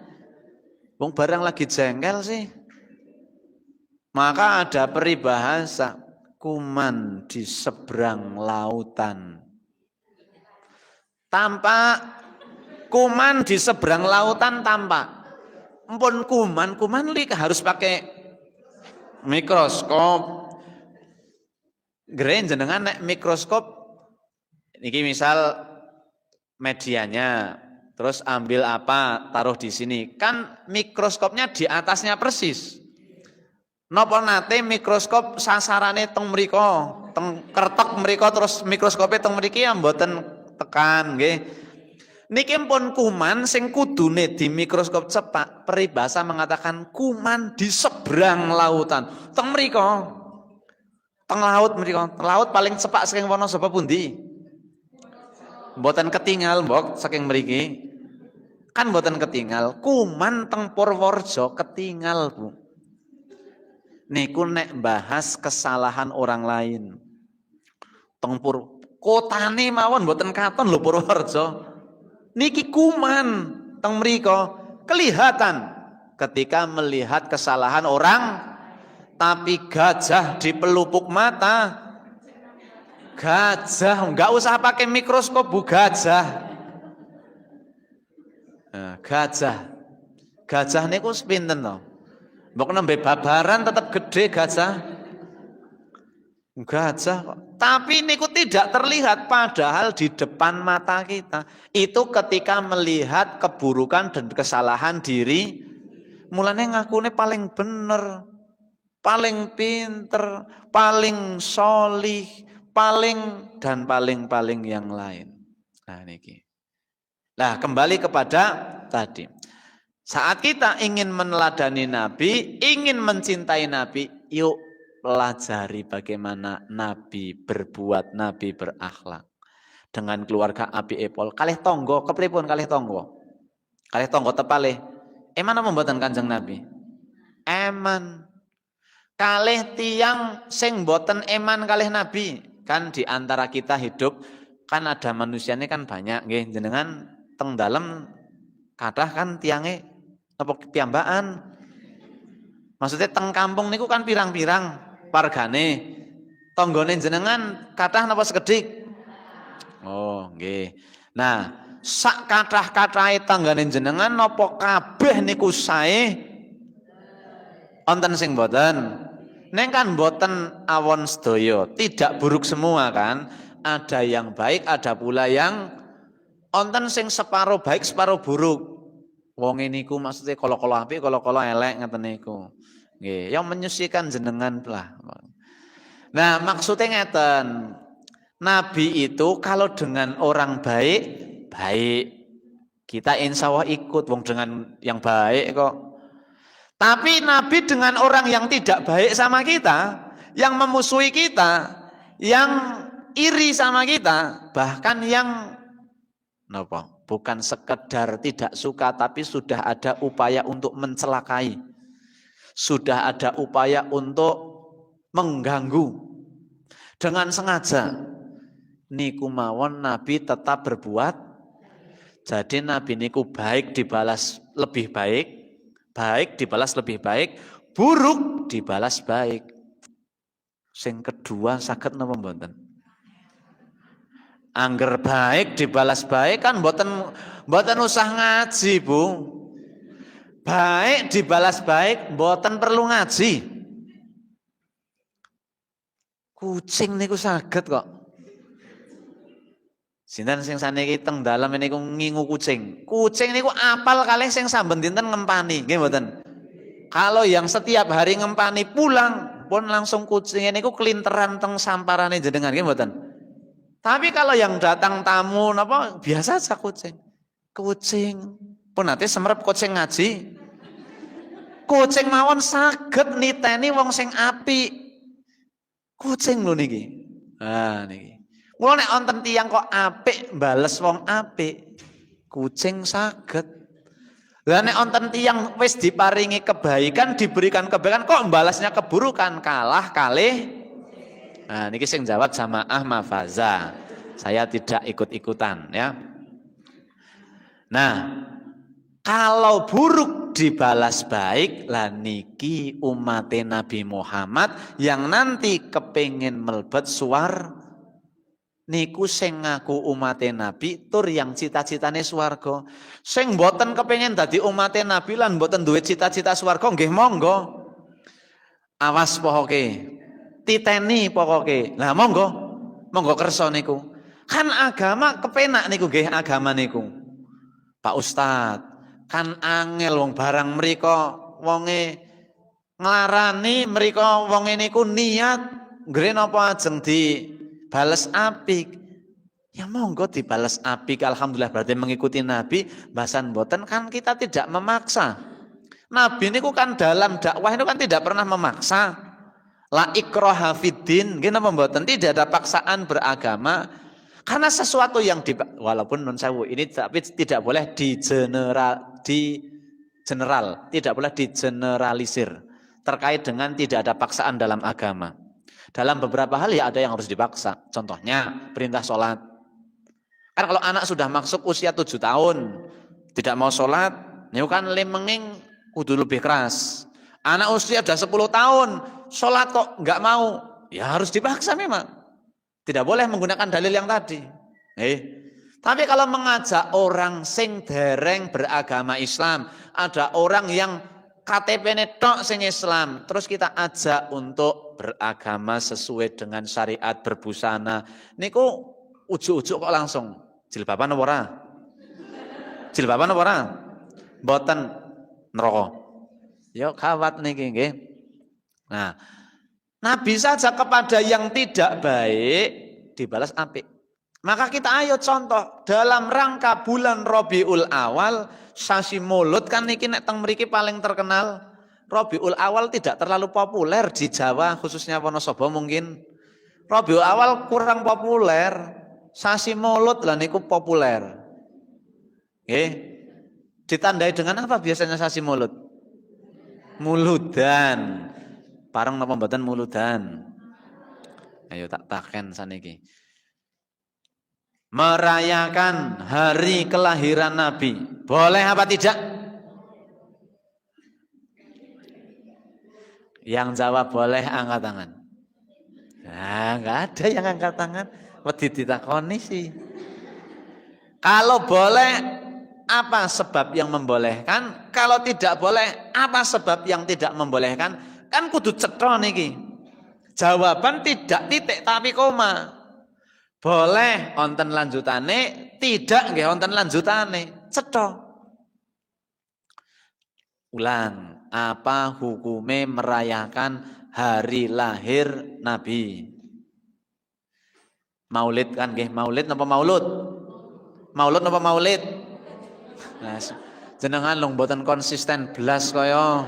Wong barang lagi jengkel sih. Maka ada peribahasa, kuman di seberang lautan. Tampak kuman di seberang lautan tampak. Mpun kuman harus pakai mikroskop. Geren jenengan nek mikroskop Niki misal medianya, terus ambil apa, taruh di sini. Kan mikroskopnya di atasnya persis. Napa nate mikroskop sasarane teng mriko, teng kertek mriko terus mikroskope teng mriki ya mboten tekan nggih. Niki pun kuman sing kudune di mikroskop cepak, peribahasa mengatakan kuman di seberang lautan. Teng mriko. Teng laut mriko. Laut paling cepak saking wono sapa pundi? Mboten ketinggal mbok saking mriki. Kan mboten ketinggal. Kuman teng Purworejo ketinggal, Bu. Niku nek bahas kesalahan orang lain. Tengpur kotane mawon mboten katon lho Purworejo. Niki kuman teng mriko kelihatan ketika melihat kesalahan orang, tapi gajah di pelupuk mata. Gajah enggak usah pakai mikroskop, Bu, gajah. Nah, gajah niku sepinten to? Mbok nembe babaran tetap gede gajah kok. Tapi niku tidak terlihat padahal di depan mata kita. Itu ketika melihat keburukan dan kesalahan diri. Mulane ngakune paling bener, paling pinter, paling solih, paling yang lain. Nah niki. Nah kembali kepada tadi. Saat kita ingin meneladani Nabi, ingin mencintai Nabi, yuk pelajari bagaimana Nabi berbuat, Nabi berakhlak. Dengan keluarga Abi Epol, kalih tonggo, kepripun kalih tonggo? Kalih tonggo tepalih. Eman apa mboten Kanjeng Nabi? Eman. Kalih tiang sing mboten eman kalih Nabi. Kan di antara kita hidup, kan ada manusianya kan banyak. Nggih, jenengan teng dalem kathah kan tiange apa piyambakan. Maksudnya teng kampung niku kan pirang-pirang wargane. Tanggane jenengan kathah napa sekedhik? Oh, nggih. Nah, sak kathah-kathahe tanggane jenengan napa kabeh niku sae? Wonten sing mboten. Neng kan mboten awon sedaya, tidak buruk semua kan? Ada yang baik, ada pula yang wonten sing separo baik, separo buruk. Wong niku maksudnya kala-kala apik, kala-kala elek ngeten niku. Nggih, yang menyucikan jenengan lah. Nah, maksudnya ngeten. Nabi itu kalau dengan orang baik, baik. Kita insya Allah ikut wong dengan yang baik kok. Tapi Nabi dengan orang yang tidak baik sama kita, yang memusuhi kita, yang iri sama kita, bahkan yang napa? Bukan sekedar tidak suka, tapi sudah ada upaya untuk mencelakai. Sudah ada upaya untuk mengganggu. Dengan sengaja. Niku mawon Nabi tetap berbuat. Jadi Nabi niku baik dibalas lebih baik. Baik dibalas lebih baik. Buruk dibalas baik. Sing kedua saged napa mboten? Angger baik dibalas baik kan mboten usah ngaji, Bu. Baik dibalas baik mboten perlu ngaji. Kucing niku saged kok. Sinten sing saniki teng dalem niku ngingu kucing. Kucing niku apal kalih sing saben dinten ngempani, nggih mboten? Kalau yang setiap hari ngempani pulang pun langsung kucing niku kelinteran teng samparane jenengan, nggih mboten? Tapi kalau yang datang tamu napa biasa saja kucing. Kucing pun nanti semerep kucing ngaji. Kucing mawon saged niteni wong sing apik. Kucing lho niki. Nah niki. Mula nek wonten tiyang kok apik bales wong apik, kucing saged. Lah nek wonten tiyang wis diparingi kebaikan, diberikan kebaikan kok balasnya keburukan, kalah kalih. Nah, niki sing jawab jamaah mafaza. Saya tidak ikut-ikutan ya. Nah, kalau buruk dibalas baik, lah niki umat Nabi Muhammad yang nanti kepengin melebet suar niku sing ngaku umat Nabi tur yang cita-citane swarga. Sing mboten kepengin dadi umat Nabi lan mboten duwe cita-cita swarga nggih monggo. Awas pokoke. Titeni pokoke. Lah monggo kersa niku. Kan agama kepenak niku nggih agama niku. Pak Ustad, kan angel wong barang mriko wonge nglarani mriko wonge niku niat nggih napa ajeng dibales apik. Ya monggo dibales apik, alhamdulillah berarti mengikuti Nabi, bahasan boten kan kita tidak memaksa. Nabi niku kan dalam dakwah itu kan tidak pernah memaksa. La ikraha fiddin, nggih napa mboten? Tidak ada paksaan beragama. Karena sesuatu yang walaupun non sewu ini tapi tidak boleh general, tidak boleh digeneralisir terkait dengan tidak ada paksaan dalam agama. Dalam beberapa hal ya ada yang harus dipaksa. Contohnya perintah sholat. Kan kalau anak sudah masuk usia 7 tahun tidak mau sholat, ini kan lemenging kudu lebih keras. Anak usia sudah 10 tahun sholat kok nggak mau, ya harus dipaksa memang. Tidak boleh menggunakan dalil yang tadi. Tapi kalau mengajak orang sing dereng beragama Islam, ada orang yang KTP-ne tok sing Islam, terus kita ajak untuk beragama sesuai dengan syariat, berbusana. Niku ujuk-ujuk kok langsung jilbaban apa ora? Jilbaban apa ora? Mboten neraka. Yo kawat niki nggih. Nah, Nabi saja kepada yang tidak baik dibalas apik. Maka kita ayo contoh dalam rangka bulan Rabiul Awal, sasi Maulud kan niki nek teng mriki paling terkenal. Rabiul Awal tidak terlalu populer di Jawa khususnya Wonosobo mungkin. Rabiul Awal kurang populer. Sasi Maulud lah niku populer. Ditandai dengan apa biasanya sasi Maulud? Muludan. Parang napa mboten muludan? Ayo tak taken saniki. Merayakan hari kelahiran Nabi. Boleh apa tidak? Yang jawab boleh angkat tangan. Nah, enggak ada yang angkat tangan. Wedi ditakoni sih. Kalau boleh, apa sebab yang membolehkan? Kalau tidak boleh, apa sebab yang tidak membolehkan? Kan kudu cetha niki. Jawaban tidak titik tapi koma. Boleh wonten lanjutane, tidak nggih wonten lanjutane. Cetha. Ulang, apa hukume merayakan hari lahir Nabi? Maulid kan nggih, maulid napa maulud? Maulud napa maulid? Nah, jenengan lho mboten konsisten blas kaya.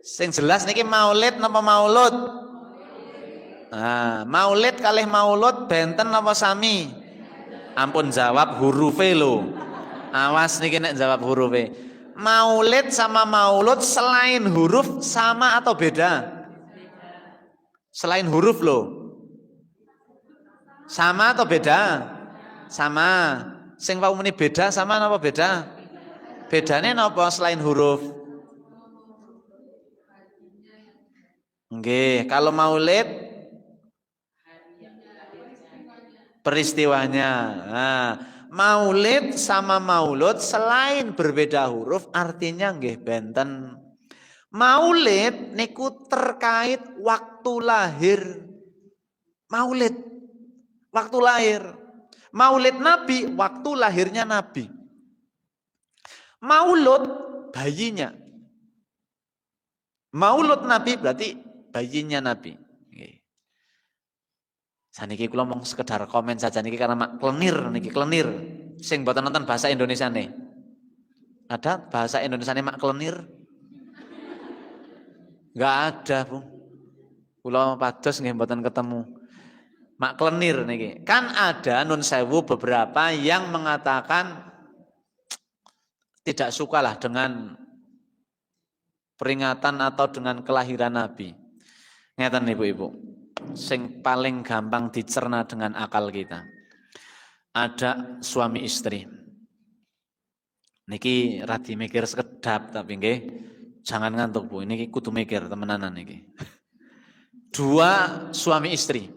Sing jelas niki maulid napa maulud? Nah, maulid kalih maulud benten napa sami? Ampun jawab hurufe lho. Awas niki nek jawab hurufe. Maulid sama maulud selain huruf sama atau beda? Selain huruf lho. Sama atau beda? Sama. Sing wau muni beda sama napa beda? Bedane napa selain huruf? Nggih, kalau maulid peristiwanya. Nah, maulid sama maulud selain berbeda huruf artinya nggih benten. Maulid niku terkait waktu lahir. Maulid waktu lahir. Maulid Nabi waktu lahirnya Nabi. Maulud bayinya. Maulud Nabi berarti bayinya Nabi. Saniki kula mung sekedar komen saja niki karena mak klenir niki klenir. Sing mboten nonton bahasa Indonesia nih. Ada bahasa Indonesia nih mak klenir? Enggak ada, Bu. Kula pados nggih mboten ketemu. Mak klenir niki. Kan ada nun sewu beberapa yang mengatakan tidak sukalah dengan peringatan atau dengan kelahiran Nabi. Ngeten Ibu-ibu. Sing paling gampang dicerna dengan akal kita. Ada suami istri. Niki radi mikir sekedap tapi nggih jangan ngantuk Bu. Niki kudu mikir temenanan niki. Dua suami istri.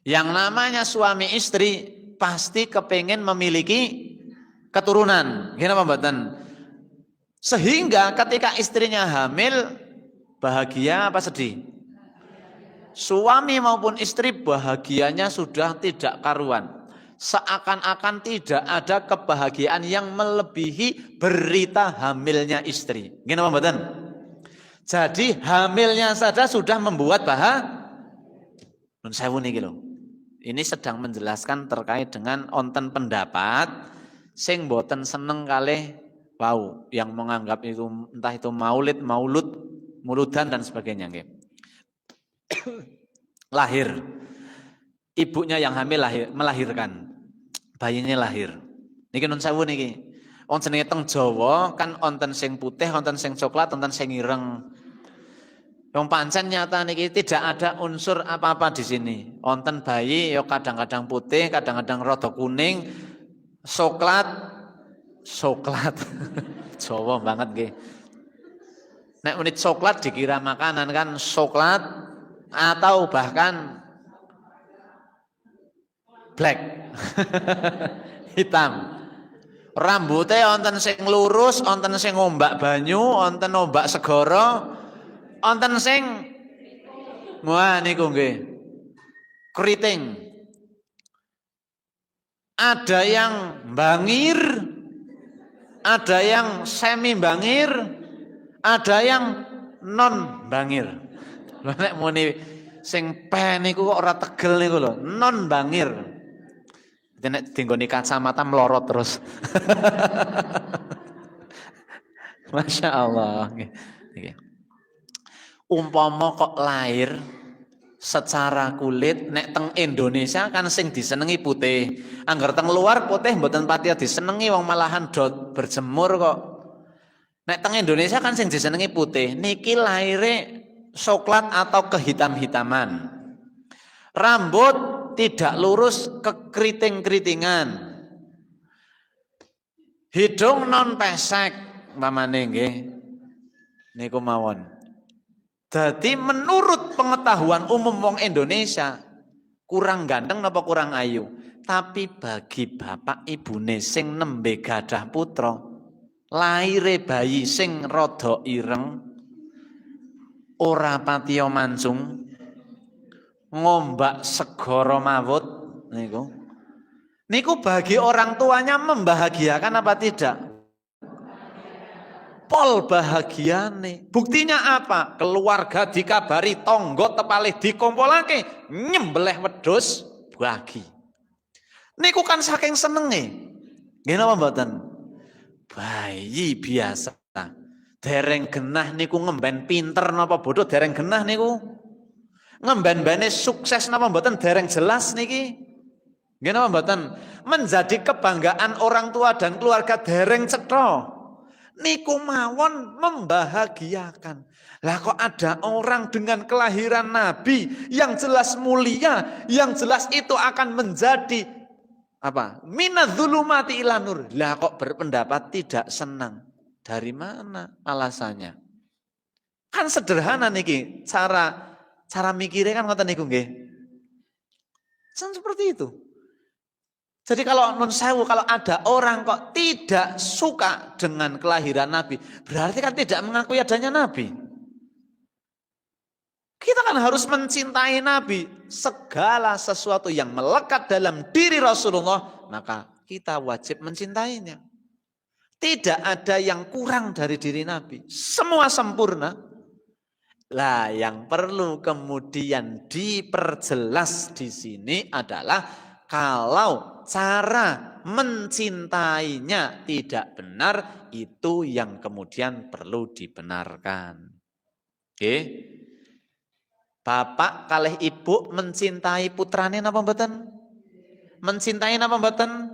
Yang namanya suami istri pasti kepengen memiliki keturunan. Gimana mboten? Sehingga ketika istrinya hamil bahagia apa sedih? suami maupun istri bahagianya sudah tidak karuan. Seakan-akan tidak ada kebahagiaan yang melebihi berita hamilnya istri. Gini apa mboten? Jadi hamilnya saja sudah membuat nun sewu niki lho. Ini sedang menjelaskan terkait dengan onten pendapat sing mboten seneng kalih wau yang menganggap itu entah itu muludan dan sebagainya nggih. Lahir. Ibunya yang hamil melahirkan. Bayinya lahir. Niki nun sewu niki. Wong jenenge teng Jawa kan onten sing putih, onten sing coklat, onten sing ireng. Wong pancen nyata niki tidak ada unsur apa-apa di sini. Onten bayi ya kadang-kadang putih, kadang-kadang rada kuning, coklat. Jawa banget nggih. Nek menit coklat dikira makanan kan coklat atau bahkan black. Hitam. Rambutnya onten sing lurus, onten sing ombak banyu, onten ombak segara, onten sing wah niku nggih. Keriting. Ada yang bangir, ada yang semi bangir, ada yang non bangir. Lha nek muni sing pe niku kok ora tegel niku lho, non bangir. Nek dinggoni kacamata melorot terus. Masya Allah. Umpama kok lahir secara kulit, nek teng Indonesia kan sing disenengi putih. Angger teng luar putih mboten pati disenengi, wong malahan dot berjemur kok. Nek teng Indonesia kan sing disenengi putih. Niki lahire coklat atau kehitam-hitaman. Rambut tidak lurus, kekeriting-keritingan. Hidung non pesek, mamane nggih. Niku mawon. Jadi menurut pengetahuan umum wong Indonesia kurang ganteng napa kurang ayu. Tapi bagi bapak ibune sing nembe gadah putra, laire bayi sing rada ireng, ora patiya mancung, ngombak segara mawut niku. Niku bagi orang tuanya membahagiakan apa tidak? Pol bahagiane. Buktinya apa? Keluarga dikabari tonggo tepalih dikumpulake nyembelih wedhus bagi. Niku kan saking senenge. Nggih napa mboten? Bayi biasa. Dereng genah niku ngemben pinter napa bodoh dereng genah niku. Ngemben-bene sukses napa mboten dereng jelas niki. Nggih napa mboten? Menjadi kebanggaan orang tua dan keluarga dereng cetha. Niku mawon membahagiakan. Lah kok ada orang dengan kelahiran Nabi yang jelas mulia, yang jelas itu akan menjadi apa? Minadz-dzulumati ila nur. Lah kok berpendapat tidak senang. Dari mana alasannya? Kan sederhana niki cara mikirnya kan ngoten niku nggih. Seperti itu. Jadi kalau nun sewu, kalau ada orang kok tidak suka dengan kelahiran Nabi, berarti kan tidak mengakui adanya Nabi. Kita kan harus mencintai Nabi. Segala sesuatu yang melekat dalam diri Rasulullah, maka kita wajib mencintainya. Tidak ada yang kurang dari diri Nabi. Semua sempurna. Lah yang perlu kemudian diperjelas di sini adalah kalau cara mencintainya tidak benar, itu yang kemudian perlu dibenarkan. Oke? Bapak kalih ibu mencintai putrane napa mboten? Mencintai napa mboten?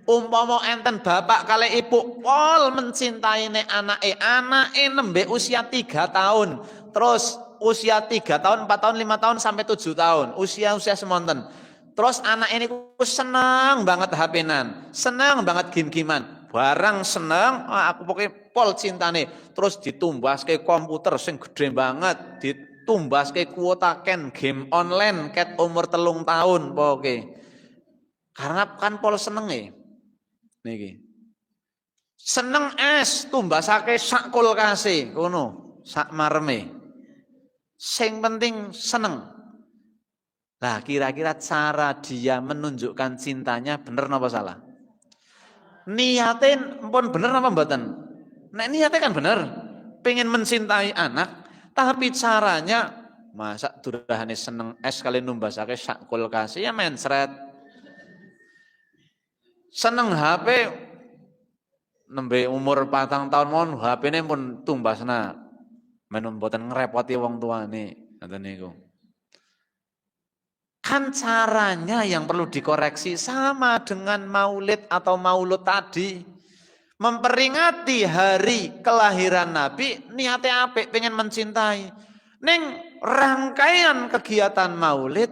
Umpama enten bapak kalih ibu pol mencintai anake nembe usia 3 tahun. Terus usia 3 tahun, 4 tahun, 5 tahun sampai 7 tahun. Usia semonten. Terus anak ini senang banget HP-nan, senang banget game-gamean. Barang senang, aku pokoknya pol cintane. Terus ditumbaske komputer sing gede banget, ditumbaske kuota ken game online ket umur 3 tahun pokoknya. Karena kan pol senenge. Niki. Seneng es tumbasake sak kulkase, ngono, sak mareme. Sing penting seneng. Lah kira-kira cara dia menunjukkan cintanya bener apa salah? Niatin pun bener apa mboten? Nek niatnya kan bener, pengen mencintai anak, tapi caranya masa durahane seneng es kali numbasake sak kulkas ya mensret. Seneng HP nembe umur 4 tahun mon HP-ne pun tumbasna. Men mboten ngrepoti wong tuane, ngoten niku. Kan caranya yang perlu dikoreksi sama dengan maulid atau maulud tadi. Memperingati hari kelahiran Nabi, niatnya apik, pengen mencintai. Ning rangkaian kegiatan maulid,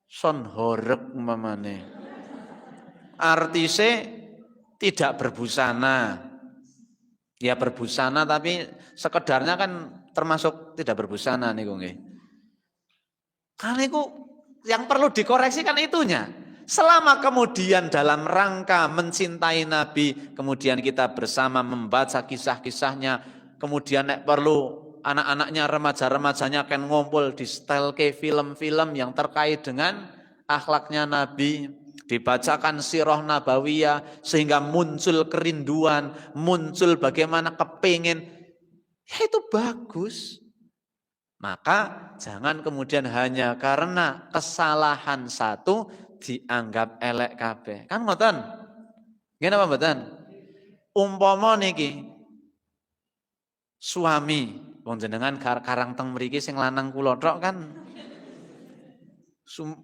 son horeg mamane. Artise tidak berbusana. Ya berbusana tapi sekedarnya kan termasuk tidak berbusana niku nggih. Karena itu yang perlu dikoreksi kan itunya. Selama kemudian dalam rangka mencintai Nabi, kemudian kita bersama membaca kisah-kisahnya, kemudian nek perlu anak-anaknya, remaja-remajanya akan ngumpul di setel ke film-film yang terkait dengan akhlaknya Nabi, dibacakan sirah nabawiyah sehingga muncul kerinduan, muncul bagaimana kepingin, ya itu bagus. Maka jangan kemudian hanya karena kesalahan satu dianggap elek kabeh. Kan ngoten? Nggih napa mboten? Umpama niki suami wong jenengan karang teng mriki sing lanang kula tok kan.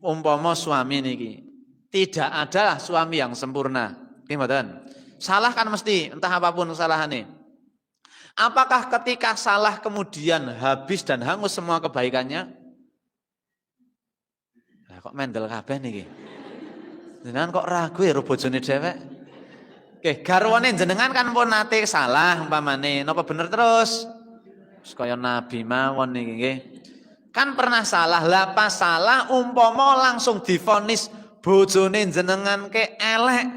Umpama suami niki tidak ada suami yang sempurna. Nggih mboten? Salah kan mesti entah apapun kesalahannya. Apakah ketika salah kemudian habis dan hangus semua kebaikannya? Lah kok mendel kabeh niki. Jenengan kok ragu ya bojone dhewek? Oke, garwane jenengan kan pun nate salah umpamane, napa bener terus? Kaya Nabi mawon niki nggih. Kan pernah salah, lah pas salah umpama langsung divonis bojone jenengan ke elek.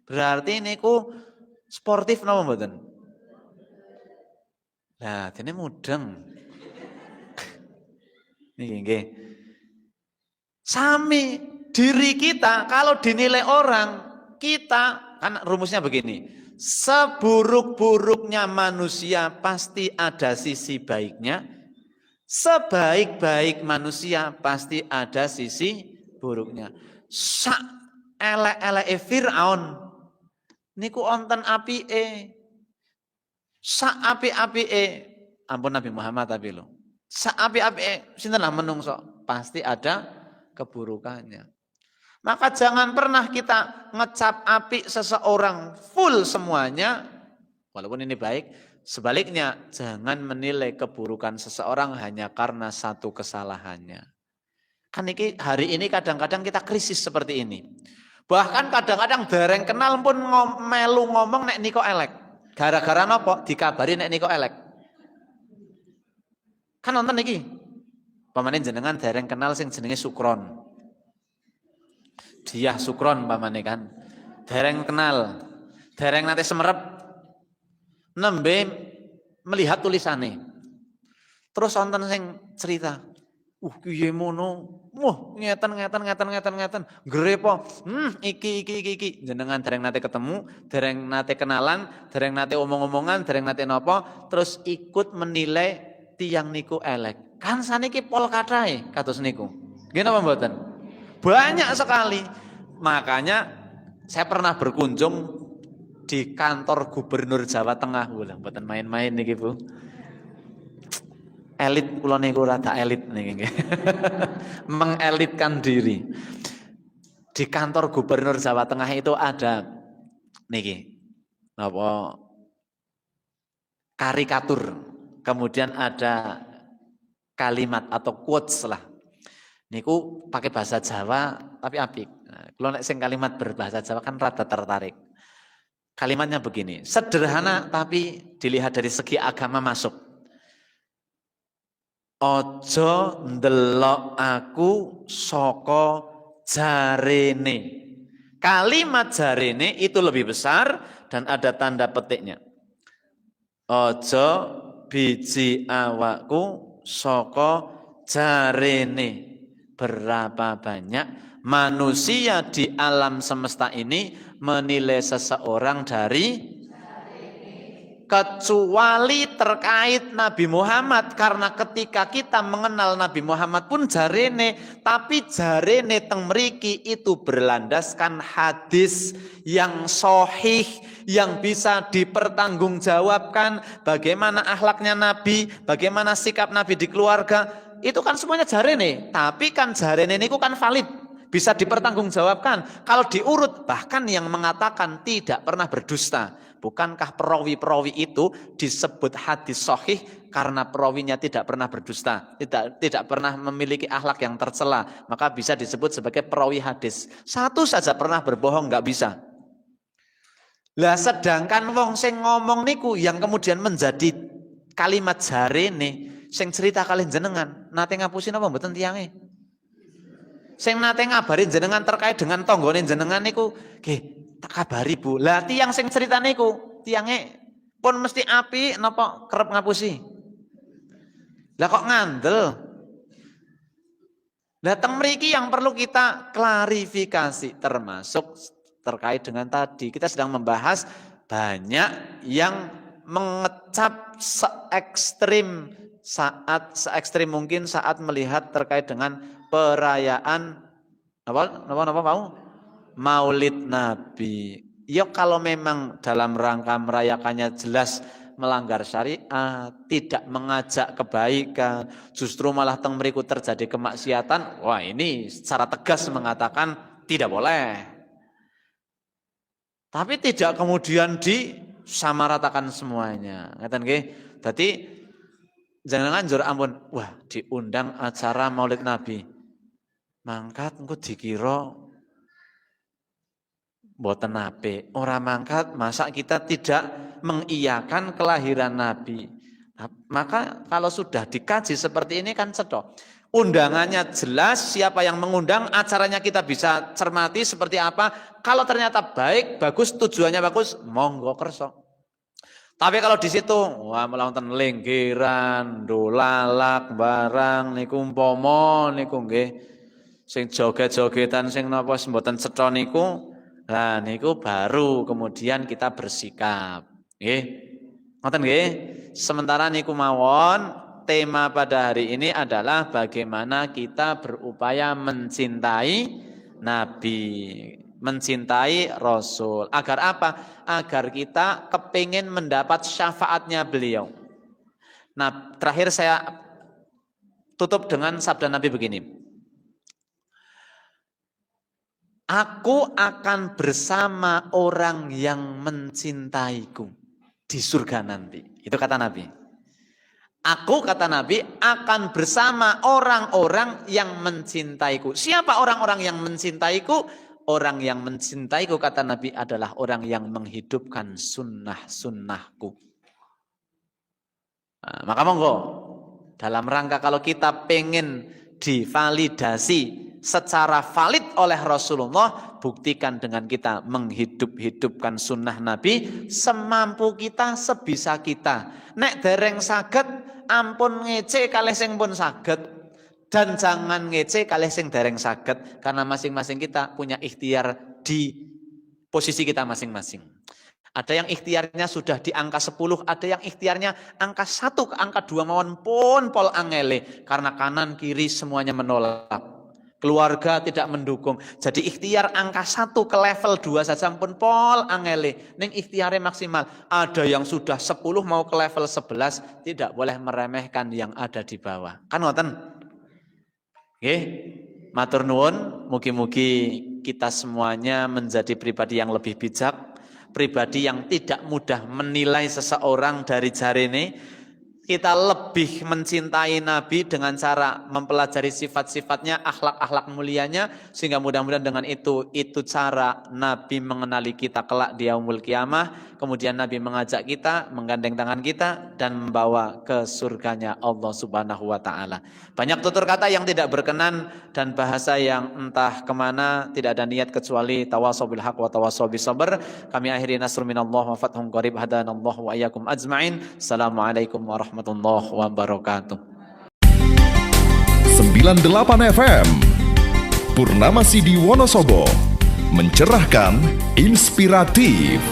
Berarti niku sportif napa mboten? Lah dene mudeng. Niki nggih. Sami diri kita kalau dinilai orang, kita kan rumusnya begini. Seburuk-buruknya manusia pasti ada sisi baiknya. Sebaik-baik manusia pasti ada sisi buruknya. Sak elek-eleke Firaun niku wonten apike. Sak apik-apike ampun Nabi Muhammad tapi lho. Sak apik-apike sinten lah menungso, pasti ada keburukannya. Maka jangan pernah kita ngecap apik seseorang full semuanya walaupun ini baik. Sebaliknya jangan menilai keburukan seseorang hanya karena satu kesalahannya. Kan ini hari ini kadang-kadang kita krisis seperti ini. Bahkan kadang-kadang dereng kenal pun melu ngomong nek niko elek. Gara-gara nopo dikabari nek niko elek. Kan nonton iki. Pamane jenengan dereng kenal sing jenenge Sukron. Dia Sukron pamane kan. Dereng kenal. Dereng nate semerep. Nembe melihat tulisane. Terus wonten sing cerita, piye mono? Wah, ngeten. Grepo. Iki. Jenengan dereng nate ketemu, dereng nate kenalan, dereng nate omong-omongan, dereng nate napa, terus ikut menilai tiang niku elek. Kan saniki pol kathah kados niku. Nggih napa mboten? Banyak sekali. Makanya saya pernah berkunjung di kantor Gubernur Jawa Tengah, mboten main-main niki, Bu. Elit kula niku rada elit niki. Mengelitkan diri. Di kantor Gubernur Jawa Tengah itu ada niki. Napa? Karikatur. Kemudian ada kalimat atau quotes lah. Niku pakai bahasa Jawa tapi apik. Nah, kalau nek sing kalimat berbahasa Jawa kan rada tertarik. Kalimatnya begini, sederhana tapi dilihat dari segi agama masuk. Ojo ndelok aku saka jarene. Kalimat jarene itu lebih besar dan ada tanda petiknya. Ojo biji awakku saka jarene. Berapa banyak manusia di alam semesta ini menilai seseorang dari kecuali terkait Nabi Muhammad, karena ketika kita mengenal Nabi Muhammad pun jarene, tapi jarene teng mriki itu berlandaskan hadis yang sahih yang bisa dipertanggungjawabkan, bagaimana akhlaknya Nabi, bagaimana sikap Nabi di keluarga, itu kan semuanya jarene, tapi kan jarene niku kan valid, bisa dipertanggungjawabkan. Kalau diurut bahkan yang mengatakan tidak pernah berdusta. Bukankah perawi-perawi itu disebut hadis sahih karena perawinya tidak pernah berdusta, tidak pernah memiliki akhlak yang tercela, maka bisa disebut sebagai perawi hadis. Satu saja pernah berbohong nggak bisa. Lah sedangkan wong sing ngomong niku yang kemudian menjadi kalimat jarene sing cerita kalih jenengan, nate ngapusin apa mboten tiyange? Sing nate ngabari jenengan terkait dengan tanggane jenengan niku, nggih tak kabari Bu. Lah tiang sing cerita niku, tiange pun mesti api napa kerep ngapusi. Lah kok ngandel? Lah teng mriki yang perlu kita klarifikasi termasuk terkait dengan tadi. Kita sedang membahas banyak yang mengecap se-ekstrim mungkin saat melihat terkait dengan perayaan apa mau? Maulid Nabi. Ya kalau memang dalam rangka merayakannya jelas melanggar syariat, tidak mengajak kebaikan, justru malah teng mriku terjadi kemaksiatan, wah ini secara tegas mengatakan tidak boleh. Tapi tidak kemudian disamaratakan semuanya. Ngeten nggih. Dadi jangan njur ampun, wah diundang acara Maulid Nabi. Mangkat engko dikira mboten apik, ora mangkat, masa kita tidak mengiyakan kelahiran Nabi. Maka kalau sudah dikaji seperti ini kan cedok. Undangannya jelas, siapa yang mengundang, acaranya kita bisa cermati seperti apa. Kalau ternyata baik, bagus, tujuannya bagus, monggo kerso. Tapi kalau di situ, wah melakukan lenggeran, dolalak, barang, niku umpama niku nggih, sing joget-jogetan, sing napa mboten cetha niku. Nah niku baru kemudian kita bersikap. Nggih. Ngoten nggih. Sementara niku mawon tema pada hari ini adalah bagaimana kita berupaya mencintai Nabi, mencintai Rasul. Agar apa? Agar kita kepingin mendapat syafaatnya beliau. Nah, terakhir saya tutup dengan sabda Nabi begini. Aku akan bersama orang yang mencintaiku di surga nanti. Itu kata Nabi. Aku, kata Nabi, akan bersama orang-orang yang mencintaiku. Siapa orang-orang yang mencintaiku? Orang yang mencintaiku, kata Nabi, adalah orang yang menghidupkan sunnah-sunnahku. Nah, maka monggo, dalam rangka kalau kita pengen divalidasi secara valid oleh Rasulullah, buktikan dengan kita menghidup-hidupkan sunnah Nabi semampu kita, sebisa kita. Nek dereng saged, ampun ngece kalih sing pun saged, dan jangan ngece kalih sing dereng saged, karena masing-masing kita punya ikhtiar di posisi kita masing-masing. Ada yang ikhtiarnya sudah di angka 10, ada yang ikhtiarnya angka 1 ke angka 2 mawon pun pol angele, karena kanan kiri semuanya menolak. Keluarga tidak mendukung. Jadi ikhtiar angka 1 ke level 2 saja pun pol angele. Ning ikhtiarnya maksimal. Ada yang sudah 10 mau ke level 11, tidak boleh meremehkan yang ada di bawah. Kan ngoten? Nggih. Matur nuwun, mugi-mugi kita semuanya menjadi pribadi yang lebih bijak, pribadi yang tidak mudah menilai seseorang dari jarene. Kita lebih mencintai Nabi dengan cara mempelajari sifat-sifatnya, akhlak-akhlak mulianya, sehingga mudah-mudahan dengan itu cara Nabi mengenali kita kelak di yaumul kiamah. Kemudian Nabi mengajak kita, menggandeng tangan kita, dan membawa ke surganya Allah Subhanahu wa Ta'ala. Banyak tutur kata yang tidak berkenan dan bahasa yang entah kemana, tidak ada niat kecuali tawasaw bil haq wa tawasaw bis sabr. Kami akhiri nasrun minallah wa fathun qarib, hadanallahu wa iyyakum ajma'in. Assalamualaikum warahmatullahi wabarakatuh. 98 FM. Purnama Sidi Wonosobo, mencerahkan, inspiratif.